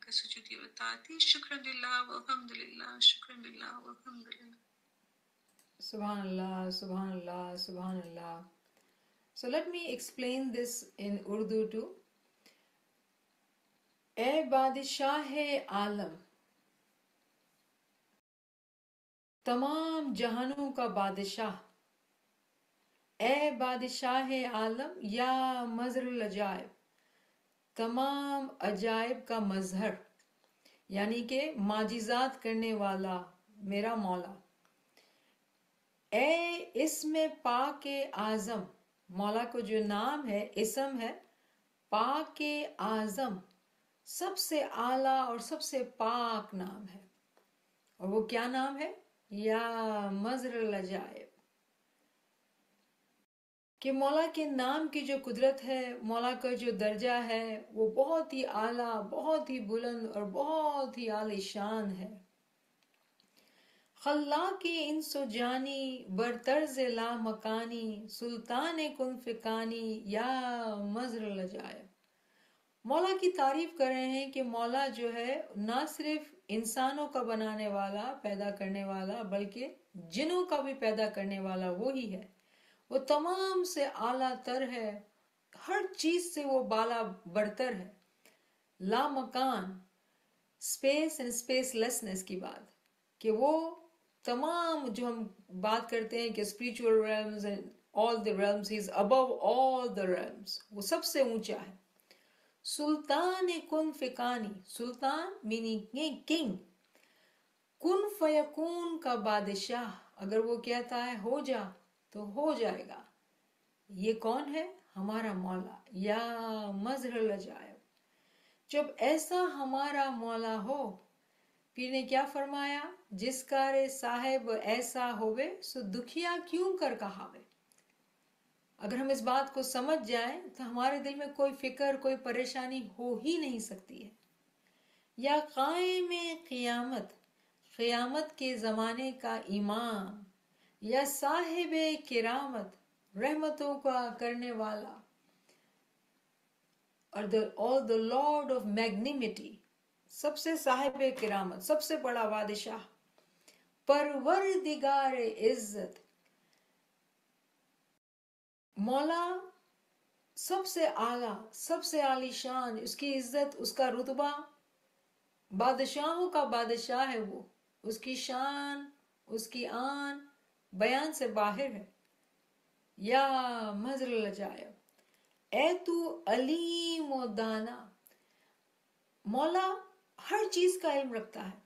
كسجودي وطاعتي. شكرا لله والحمد لله. شكرا لله والحمد لله. Subhanallah, Subhanallah, Subhanallah. So let me explain this in Urdu too. اے بادشاہ عالم، تمام جہانوں کا بادشاہ، اے بادشاہ عالم یا مظہر العجائب، تمام عجائب کا مظہر، یعنی کہ معجزات کرنے والا میرا مولا، اے اسم پاک اعظم، مولا کو جو نام ہے، اسم ہے پاک اعظم، سب سے اعلیٰ اور سب سے پاک نام ہے، اور وہ کیا نام ہے؟ یا مظہر العجائب، کہ مولا کے نام کی جو قدرت ہے، مولا کا جو درجہ ہے، وہ بہت ہی اعلیٰ، بہت ہی بلند اور بہت ہی عالی شان ہے۔ خلاق انس و جانی برطرز لا مکانی، سلطان کن فکانی یا مظہر العجائب، مولا کی تعریف کر رہے ہیں کہ مولا جو ہے نہ صرف انسانوں کا بنانے والا، پیدا کرنے والا، بلکہ جنوں کا بھی پیدا کرنے والا وہی ہے، وہ تمام سے اعلیٰ تر ہے، ہر چیز سے وہ بالا برتر ہے، لا مکان، اسپیس اینڈ اسپیس لیسنس کی بات، کہ وہ تمام جو ہم بات کرتے ہیں کہ اسپریچول ریلمز اینڈ آل دی ریلمز، ہی از ابو آل دی ریلمز، وہ سب سے اونچا ہے۔ سلطان کن فکانی، سلطان میننگ کنگ، کن فیکون کا بادشاہ، اگر وہ کہتا ہے ہو جا تو ہو جائے گا، یہ کون ہے؟ ہمارا مولا، یا مظہر العجائب، جب ایسا ہمارا مولا ہو، پیر نے کیا فرمایا؟ جس کار صاحب ایسا ہوئے سو دکھیا کیوں کر کہاوے، اگر ہم اس بات کو سمجھ جائیں تو ہمارے دل میں کوئی فکر، کوئی پریشانی ہو ہی نہیں سکتی ہے۔ یا قائم قیامت، قیامت کے زمانے کا امام، یا صاحب کرامت، رحمتوں کا کرنے والا، اور the Lord of magnanimity، سب سے صاحب کرامت، سب سے بڑا بادشاہ، پروردگار عزت، مولا سب سے اعلیٰ، سب سے عالی شان، اس کی عزت، اس کا رتبہ، بادشاہوں کا بادشاہ ہے وہ، اس کی شان، اس کی آن بیان سے باہر ہے۔ یا مظہر العجائب، اے تو علیم و دانا، مولا ہر چیز کا علم رکھتا ہے،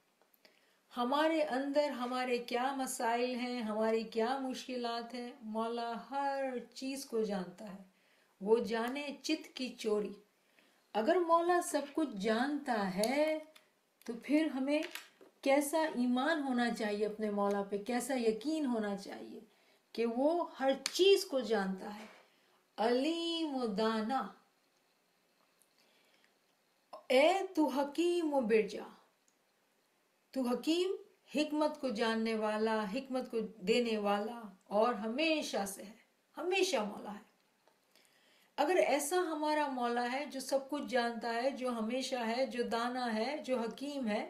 ہمارے اندر ہمارے کیا مسائل ہیں، ہماری کیا مشکلات ہیں، مولا ہر چیز کو جانتا ہے، وہ جانے چت کی چوری۔ اگر مولا سب کچھ جانتا ہے تو پھر ہمیں کیسا ایمان ہونا چاہیے اپنے مولا پہ، کیسا یقین ہونا چاہیے کہ وہ ہر چیز کو جانتا ہے، علیم و دانا۔ اے تو حکیم و برجا، تو حکیم، حکمت کو جاننے والا، حکمت کو دینے والا، اور ہمیشہ سے ہے، ہمیشہ مولا ہے۔ اگر ایسا ہمارا مولا ہے جو سب کچھ جانتا ہے، جو ہمیشہ ہے، جو دانا ہے، جو حکیم ہے،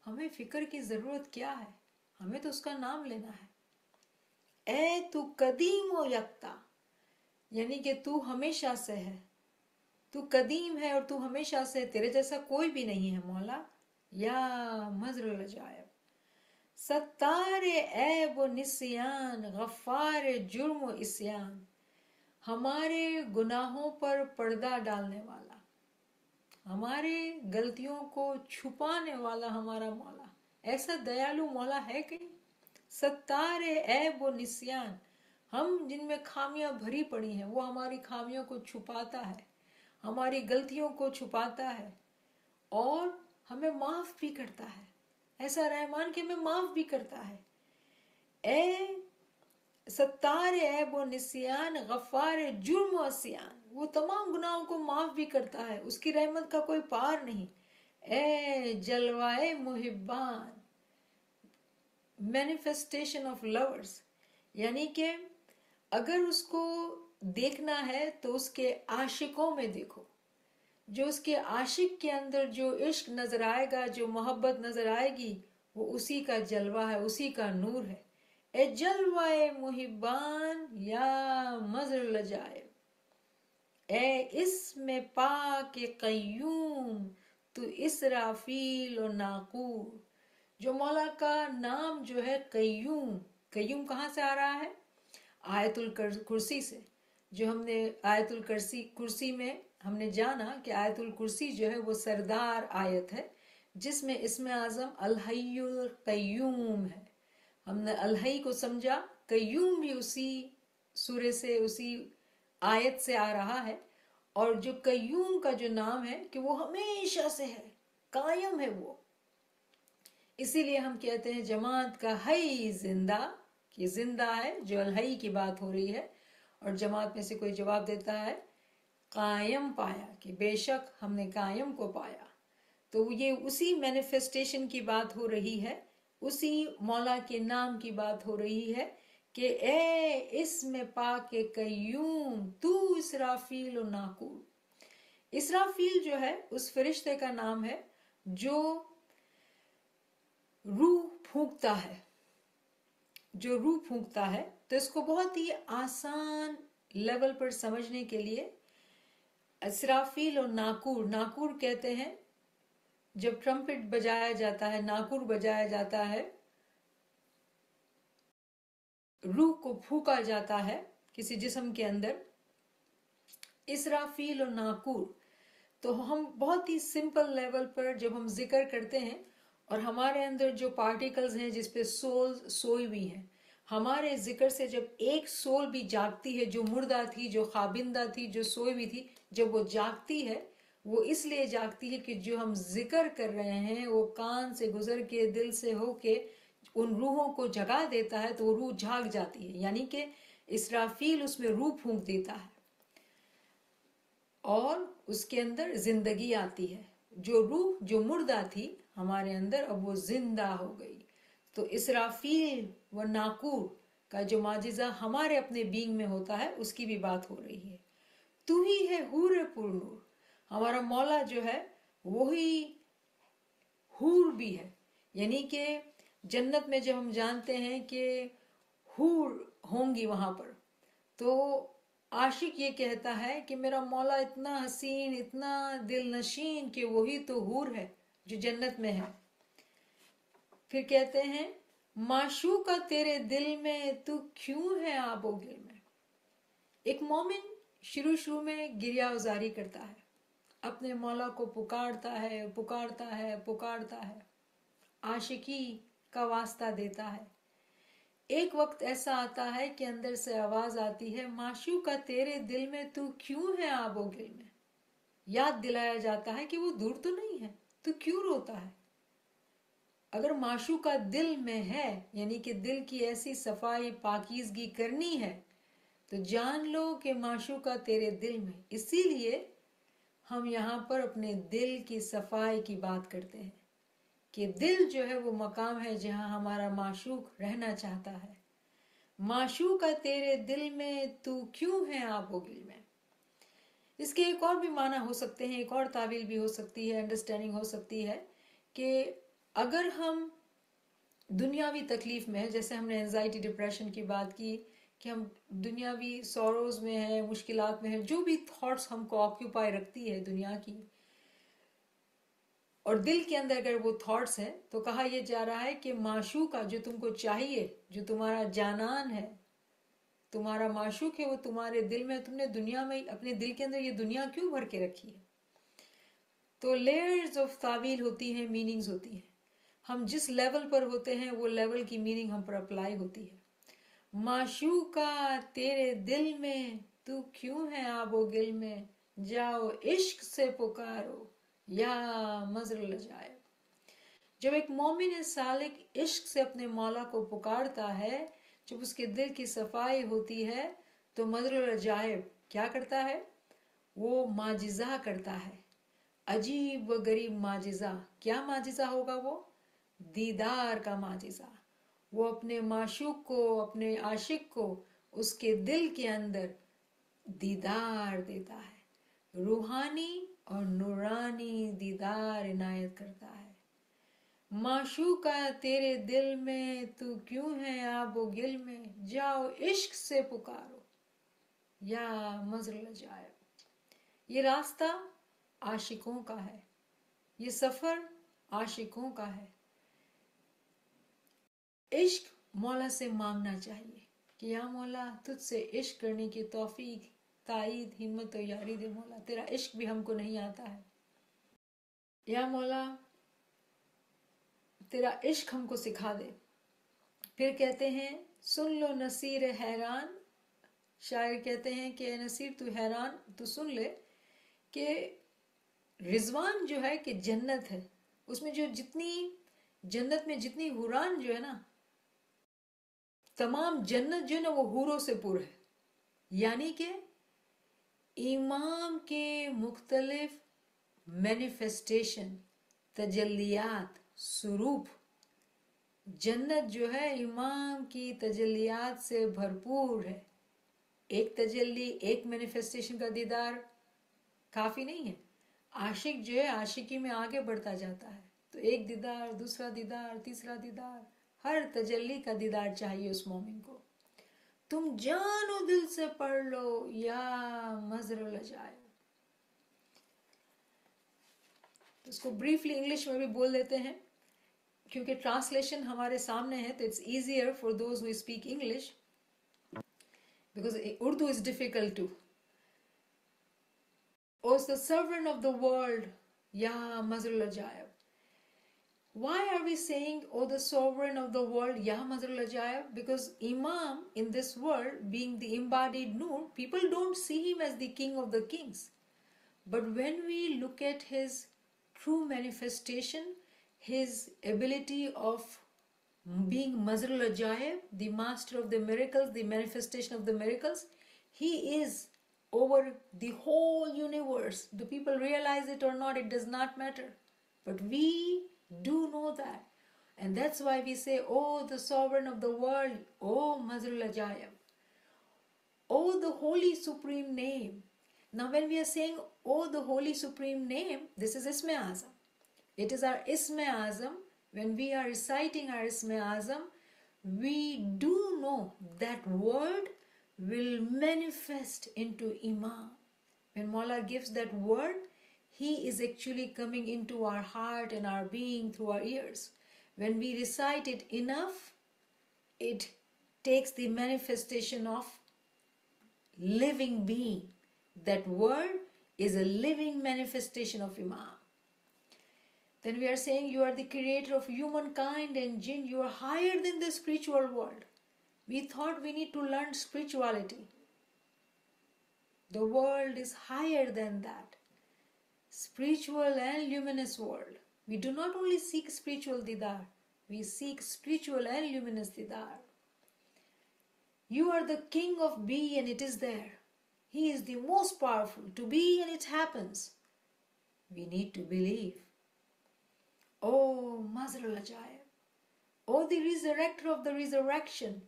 ہمیں فکر کی ضرورت کیا ہے؟ ہمیں تو اس کا نام لینا ہے۔ اے تو قدیم و یکتا، یعنی کہ تو ہمیشہ سے ہے، تو قدیم ہے اور تو ہمیشہ سے، تیرے جیسا کوئی بھی نہیں ہے مولا۔ یا مظہر العجائب، ستار عیب و نسیان، غفار جرم و عصیان، ہمارے گناہوں پر پردہ ڈالنے والا، ہمارے غلطیوں کو چھپانے والا ہمارا مولا، ایسا دیالو مولا ہے کہیں؟ ستار عیب و نسیان، ہم جن میں خامیاں بھری پڑی ہیں وہ ہماری خامیوں کو چھپاتا ہے، ہماری غلطیوں کو چھپاتا ہے، اور ہمیں معاف بھی کرتا ہے، ایسا رحمان کہ ہمیں معاف بھی کرتا ہے۔ اے ستار عیب و نسیان، غفار جرم و عصیان، وہ تمام گناہوں کو معاف بھی کرتا ہے، اس کی رحمت کا کوئی پار نہیں۔ اے جلوائے محبان، مینیفیسٹیشن آف لورز، یعنی کہ اگر اس کو دیکھنا ہے تو اس کے عاشقوں میں دیکھو، جو اس کے عاشق کے اندر جو عشق نظر آئے گا، جو محبت نظر آئے گی، وہ اسی کا جلوہ ہے، اسی کا نور ہے۔ اے جلوہ محبان یا مظہر لجائب، اے اسم پاک قیوم تو اسرافیل و ناقور۔ جو مولا کا نام جو ہے قیوم، قیوم کہاں سے آ رہا ہے؟ آیت الکرسی سے۔ جو ہم نے آیت الکرسی میں ہم نے جانا کہ آیت الکرسی جو ہے وہ سردار آیت ہے، جس میں اسم اعظم الحی القیوم ہے۔ ہم نے الحی کو سمجھا، قیوم بھی اسی سورے سے، اسی آیت سے آ رہا ہے۔ اور جو قیوم کا جو نام ہے کہ وہ ہمیشہ سے ہے، قائم ہے وہ، اسی لیے ہم کہتے ہیں جماعت کا حی زندہ، کہ زندہ ہے، جو الحی کی بات ہو رہی ہے۔ اور جماعت میں سے کوئی جواب دیتا ہے قائم پایا، کہ بے شک ہم نے قائم کو پایا۔ تو یہ اسی مینیفیسٹیشن کی بات ہو رہی ہے، اسی مولا کے نام کی بات ہو رہی ہے کہ اے اسم پاک قیوم تو اسرافیل و ناقور۔ اسرافیل جو ہے اس فرشتے کا نام ہے جو روح پھونکتا ہے، جو روح پھونکتا ہے۔ تو اس کو بہت ہی آسان لیول پر سمجھنے کے لیے اسرافیل اور ناقور، ناقور کہتے ہیں جب ٹرمپٹ بجایا جاتا ہے، ناقور بجایا جاتا ہے، روح کو پھونکا جاتا ہے کسی جسم کے اندر، اسرافیل اور ناقور۔ تو ہم بہت ہی سمپل لیول پر جب ہم ذکر کرتے ہیں، اور ہمارے اندر جو پارٹیکلز ہیں جس پہ سول سوئی ہوئی ہیں، ہمارے ذکر سے جب ایک سول بھی جاگتی ہے، جو مردہ تھی، جو خابندہ تھی، جو سوئی ہوئی تھی، جب وہ جاگتی ہے، وہ اس لیے جاگتی ہے کہ جو ہم ذکر کر رہے ہیں وہ کان سے گزر کے، دل سے ہو کے ان روحوں کو جگا دیتا ہے، تو وہ روح جھاگ جاتی ہے، یعنی کہ اسرافیل اس میں روح پھونک دیتا ہے اور اس کے اندر زندگی آتی ہے۔ جو روح جو مردہ تھی ہمارے اندر، اب وہ زندہ ہو گئی۔ تو اسرافیل و ناقور کا جو معجزہ ہمارے اپنے بینگ میں ہوتا ہے، اس کی بھی بات ہو رہی ہے۔ تو ہی ہے حور پر نور، ہمارا مولا جو ہے وہی حور بھی ہے، یعنی کہ جنت میں جب ہم جانتے ہیں کہ حور ہوں گی وہاں پر، تو عاشق یہ کہتا ہے کہ میرا مولا اتنا حسین، اتنا دل نشین، کہ وہی تو حور ہے جو جنت میں ہے۔ پھر کہتے ہیں معشوقہ تیرے دل میں تو کیوں ہے آب و گل میں۔ ایک مومن شروع میں گریہ ازاری کرتا ہے، اپنے مولا کو پکارتا ہے، پکارتا ہے، پکارتا ہے، عاشقی کا واسطہ دیتا ہے۔ ایک وقت ایسا آتا ہے کہ اندر سے آواز آتی ہے معشوقہ تیرے دل میں تو کیوں ہے آب و گل میں۔ یاد دلایا جاتا ہے کہ وہ دور تو نہیں ہے، تو کیوں روتا ہے۔ اگر معشوقہ دل میں ہے، یعنی کہ دل کی ایسی صفائی پاکیزگی کرنی ہے، تو جان لو کہ معشوقہ تیرے دل میں۔ اسی لیے ہم یہاں پر اپنے دل کی صفائی کی بات کرتے ہیں کہ دل جو ہے وہ مقام ہے جہاں ہمارا معشوق رہنا چاہتا ہے۔ معشوقہ تیرے دل میں تو کیوں ہے آب و گل میں۔ اس کے ایک اور بھی معنی ہو سکتے ہیں، ایک اور تعویل بھی ہو سکتی ہے، انڈرسٹینڈنگ ہو سکتی ہے کہ اگر ہم دنیاوی تکلیف میں ہیں، جیسے ہم نے انزائٹی ڈپریشن کی بات کی کہ ہم دنیاوی سوروز میں ہیں، مشکلات میں ہیں، جو بھی تھاٹس ہم کو آکیوپائی رکھتی ہے دنیا کی، اور دل کے اندر اگر وہ تھاٹس ہیں، تو کہا یہ جا رہا ہے کہ معشوقہ جو تم کو چاہیے، جو تمہارا جانان ہے، تمہارا معشوق ہے، وہ تمہارے دل میں، تم نے دنیا میں اپنے دل کے اندر یہ دنیا کیوں بھر کے رکھی ہے۔ تو لیئرز آف تعویل ہوتی ہیں، میننگز ہوتی ہیں، ہم جس لیول پر ہوتے ہیں وہ لیول کی میننگ ہم پر اپلائی ہوتی ہے۔ معشوقہ تیرے دل میں تو کیوں ہے آب و گل میں، جاؤ عشق سے پکارو یا مظہر لجائب۔ جب ایک مومن سالک عشق سے اپنے مولا کو پکارتا ہے، جب اس کے دل کی صفائی ہوتی ہے، تو مظہر العجائب کیا کرتا ہے؟ وہ معجزہ کرتا ہے، عجیب و غریب معجزہ۔ کیا معجزہ ہوگا وہ؟ دیدار کا معجزہ۔ وہ اپنے معشوق کو، اپنے عاشق کو اس کے دل کے اندر دیدار دیتا ہے، روحانی اور نورانی دیدار عنایت کرتا ہے. معشوقہ تیرے دل میں تو کیوں ہے آب و گل میں، جاؤ عشق سے پکارو یا مظہر العجائب. یہ راستہ عاشقوں کا ہے، یہ سفر عاشقوں کا ہے. عشق مولا سے مانگنا چاہیے کہ یا مولا تجھ سے عشق کرنے کی توفیق، تائید، ہمت و یاری دے مولا، تیرا عشق بھی ہم کو نہیں آتا ہے. یا مولا تیرا عشق ہم کو سکھا دے. پھر کہتے ہیں سن لو نصیر حیران، شاعر کہتے ہیں کہ اے نصیر تو حیران، تو سن لے کہ رضوان جو ہے کہ جنت ہے، اس میں جو جنت میں جتنی حوران جو ہے نا، تمام جنت جو ہے نا وہ حوروں سے پر ہے. یعنی کہ امام کے مختلف مینیفیسٹیشن، تجلیات، سروپ، جنت جو ہے امام کی تجلیات سے بھرپور ہے. ایک تجلی، ایک مینیفیسٹیشن کا دیدار کافی نہیں ہے. عاشق جو ہے عاشقی میں آگے بڑھتا جاتا ہے، تو ایک دیدار، دوسرا دیدار، تیسرا دیدار، ہر تجلی کا دیدار چاہیے اس مومن کو. تم جان و دل سے پڑھ لو یا مظہر العجائب. اس کو بریفلی انگلش میں بھی بول دیتے ہیں کیونکہ ٹرانسلیشن ہمارے سامنے ہے، تو it's easier for those who speak English because Urdu is difficult to. O is the sovereign of the world, Ya Mazrul Ajaib. Why are we saying, O the sovereign of the world, Ya Mazrul Ajaib? Because Imam in this world, being the embodied Noor, people don't see him as the king of the kings. But when we look at his true manifestation, his ability of being Mazrul Ajaib, the master of the miracles, the manifestation of the miracles, he is over the whole universe. Do people realize it or not? It does not matter. But we do know that. And that's why we say, Oh, the sovereign of the world, Oh, Mazrul Ajaib. Oh, the holy supreme name. Now when we are saying, Oh, the holy supreme name, this is Isme Azam. It is our Isme Azam. When we are reciting our Isme Azam, we do know that word will manifest into Imam. When Mawla gives that word, he is actually coming into our heart and our being through our ears. When we recite it enough, it takes the manifestation of living being. That word is a living manifestation of Imam. Then we are saying you are the creator of humankind and jinn. You are higher than the spiritual world. We thought we need to learn spirituality. The world is higher than that. Spiritual and luminous world. We do not only seek spiritual didar, we seek spiritual and luminous didar. You are the king of be and it is there. He is the most powerful. To be and it happens. We need to believe. Oh, Mazhar al-Ajaib. Oh, the resurrector of the resurrection.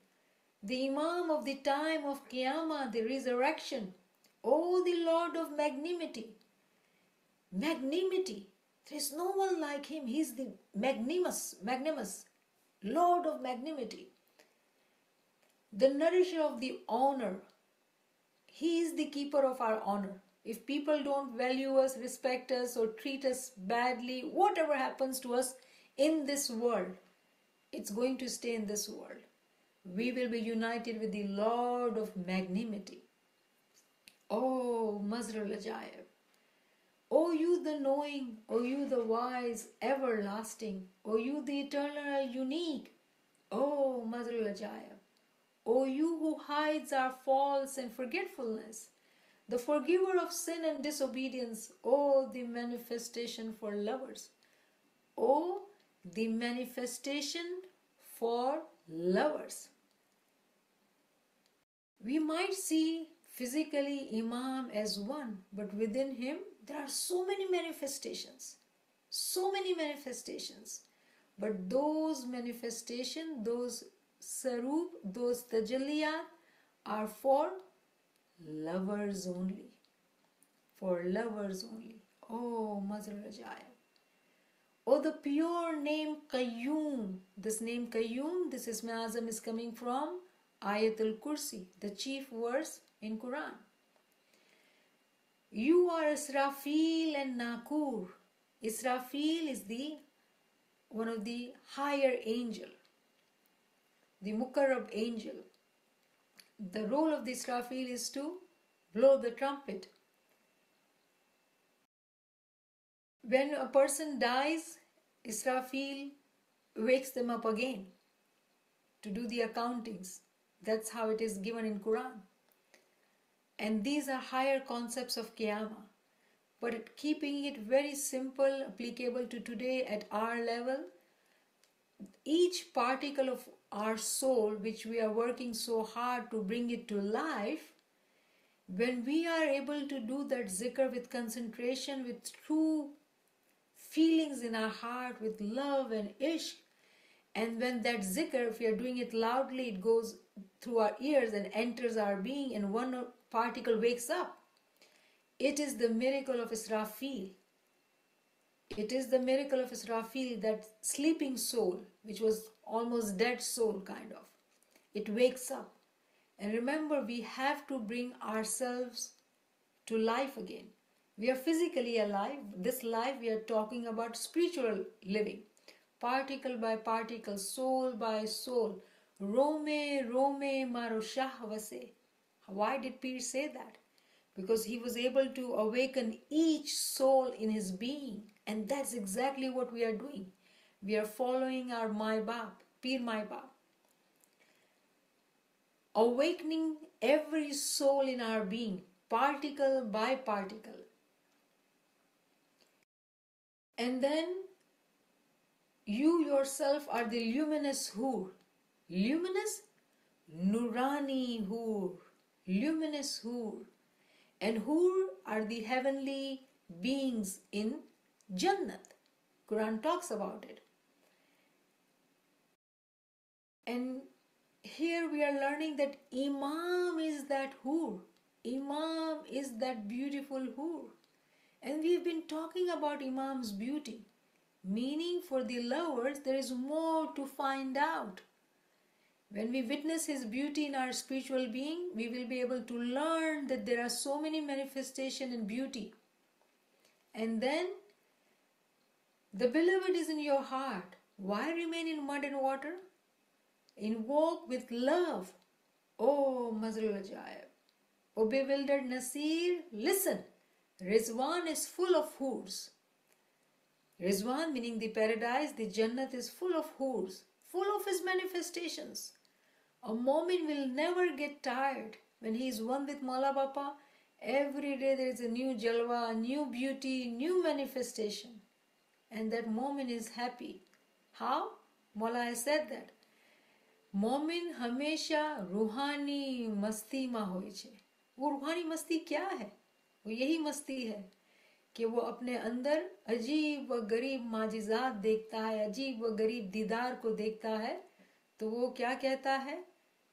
The Imam of the time of Qiyamah, the resurrection. Oh, the Lord of magnanimity. Magnanimity. There is no one like him. He is the magnanimous, Lord of magnanimity. The nourisher of the honor. He is the keeper of our honor. If people don't value us, respect us, or treat us badly, whatever happens to us in this world, it's going to stay in this world. We will be united with the Lord of magnanimity. Oh, Mazhar al-Ajaib. O you the knowing, O you the wise, everlasting, O you the eternal, unique. Oh, Mazhar al-Ajaib. O you who hides our faults and forgetfulness, the forgiver of sin and disobedience. Oh, the manifestation for lovers. Oh, the manifestation for lovers. We might see physically Imam as one, but within him there are so many manifestations. So many manifestations. But those manifestations, those saroop, those tajalliyat are for lovers only. For lovers only. Oh, Mazrul Ajaib. Oh, the pure name Qayyum. This name Qayyum, this Ism Azam is coming from Ayatul Kursi, the chief verse in Quran. You are Israfil and Nakur. Israfil is one of the higher angel, the Mukarrab angel. The role of the Israfil is to blow the trumpet. When a person dies, Israfil wakes them up again to do the accountings. That's how it is given in Quran. And these are higher concepts of Qiyamah. But keeping it very simple, applicable to today at our level, each particle of our soul, which we are working so hard to bring it to life, when we are able to do that zikr with concentration, with true feelings in our heart, with love and ishq, and when that zikr, if we are doing it loudly, it goes through our ears and enters our being, and one particle wakes up. It is the miracle of Israfil. It is the miracle of Israfil, that sleeping soul, which was almost dead soul kind of. It wakes up. And remember, we have to bring ourselves to life again. We are physically alive. This life we are talking about spiritual living. Particle by particle, soul by soul. Rome, Rome, maro shahvase. Why did Pir say that? Because he was able to awaken each soul in his being. And that's exactly what we are doing. We are following our Mai Bap, Pir Mai Bap. Awakening every soul in our being, particle by particle. And then you yourself are the luminous Hur. Luminous? Nurani Hur. Luminous Hur. And Hur are the heavenly beings in Jannat. Quran talks about it. And here we are learning that Imam is that Hur. Imam is that beautiful Hur. And we've been talking about Imam's beauty. Meaning, for the lovers, there is more to find out. When we witness his beauty in our spiritual being, we will be able to learn that there are so many manifestations in beauty. And then, the beloved is in your heart. Why remain in mud and water? Invoke with love. Oh, Mazrul Ajaib. O bewildered Nasir, listen. Rizwan is full of hurs. Rizwan, meaning the paradise, the Jannat, is full of hurs, full of his manifestations. A Momin will never get tired. When he is one with Mawla Bapa, every day there is a new jalwa, new beauty, new manifestation. And that Momin is happy. How? Mawla has said that. Momin हमेशा रूहानी मस्ती में होई छे. वो रूहानी मस्ती क्या है? वो यही मस्ती है कि वो अपने अंदर अजीब व गरीब माजिज़ात देखता है, अजीब व गरीब दीदार को देखता है. तो वो क्या कहता है?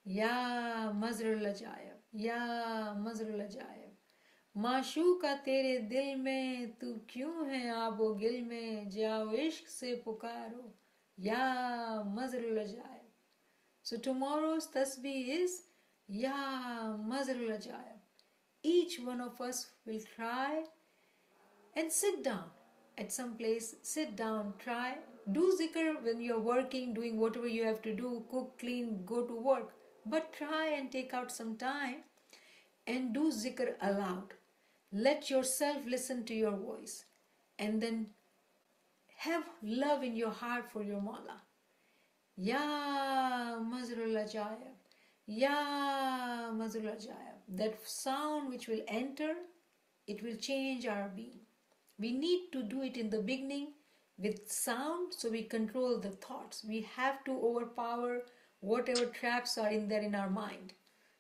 या मज़रुल अजायब, या मज़रुल अजायब, माशूका तेरे दिल में तू क्यों है आबो गिल में, जाओ इश्क से पुकारो, या मज़रुल अजायब. So tomorrow's tasbih is Ya Mazrul Ajaib. Each one of us will try and sit down at some place. Sit down, try. Do zikr when you're working, doing whatever you have to do, cook, clean, go to work. But try and take out some time and do zikr aloud. Let yourself listen to your voice. And then have love in your heart for your Mawla. Ya Mazrul Ajaib, Ya Mazrul Ajaib. That sound which will enter, it will change our being. We need to do it in the beginning with sound so we control the thoughts. We have to overpower whatever traps are in there in our mind.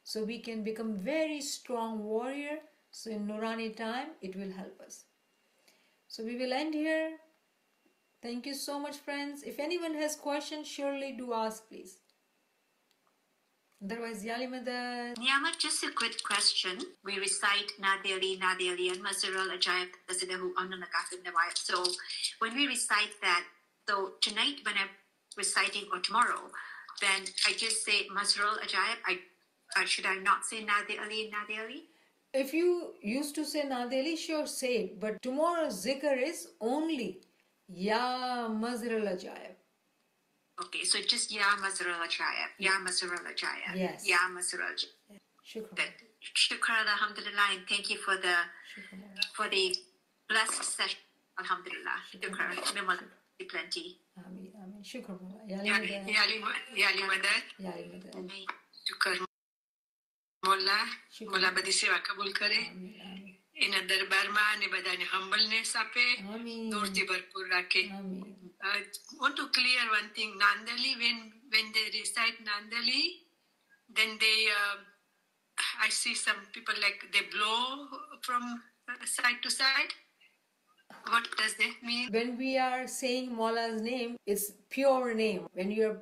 So we can become very strong warrior. So in Nurani time, it will help us. So we will end here. Thank you so much, friends. If anyone has questions, surely do ask, please. Otherwise, Yali Madad. Niyamat, just a quick question. We recite Nadeli, Nadeli, and Mazarul Ajaib Tasidahu Anunagafin Nawayat. So when we recite that, so tonight when I'm reciting or tomorrow, then I just say Mazarul Ajaib. Should I not say Nadeli, Nadeli? If you used to say Nadeli, sure, say it. But tomorrow's zikr is only Ya Mazrul Ajaib. Okay, so just Ya Mazarul Ajaib, Ya Mazarul Ajaib, Yes. Ya Mazarul Ajaib. Shukran. Shukran, alhamdulillah, and thank you for the blessed session, alhamdulillah. Shukran, may Allah be plenty. Ameen, ameen. Shukran. Yali Madad. Yali Madad. Yali Madad. Shukran. مولا بدی سیوا قبول کرے انہاں دربار میں نے بدانے humbleness اپے دوستی بھرپور رکھے. I want to clear one thing. Nandali, when they recite Nandali, then they I see some people like they blow from side to side. What does that mean? When we are saying Maula's name, it's pure name. When you're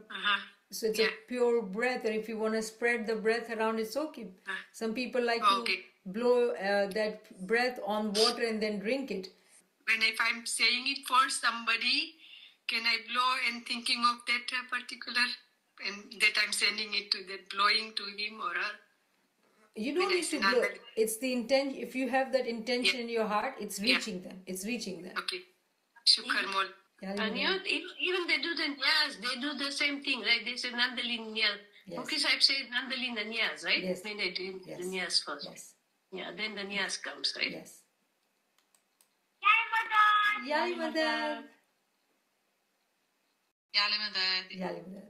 so it's a pure breath, and if you want to spread the breath around, it's okay. Some people like to blow that breath on water and then drink it. If I'm saying it for somebody, can I blow and thinking of that particular, and that I'm sending it to that, blowing to him or her? You don't need to blow. It's the intent. If you have that intention in your heart, it's reaching them. It's reaching them. Okay. Shukar Mol. And even they do the niyaz, they do the same thing, right? They say Nandalin niyaz. Okay, so I've said Nandalin the niyaz, right? Yes. When they do the niyaz first. Yes. Yeah, then the niyaz comes, right? Yes. Yali Madad. Yali Madad. Yali Madad.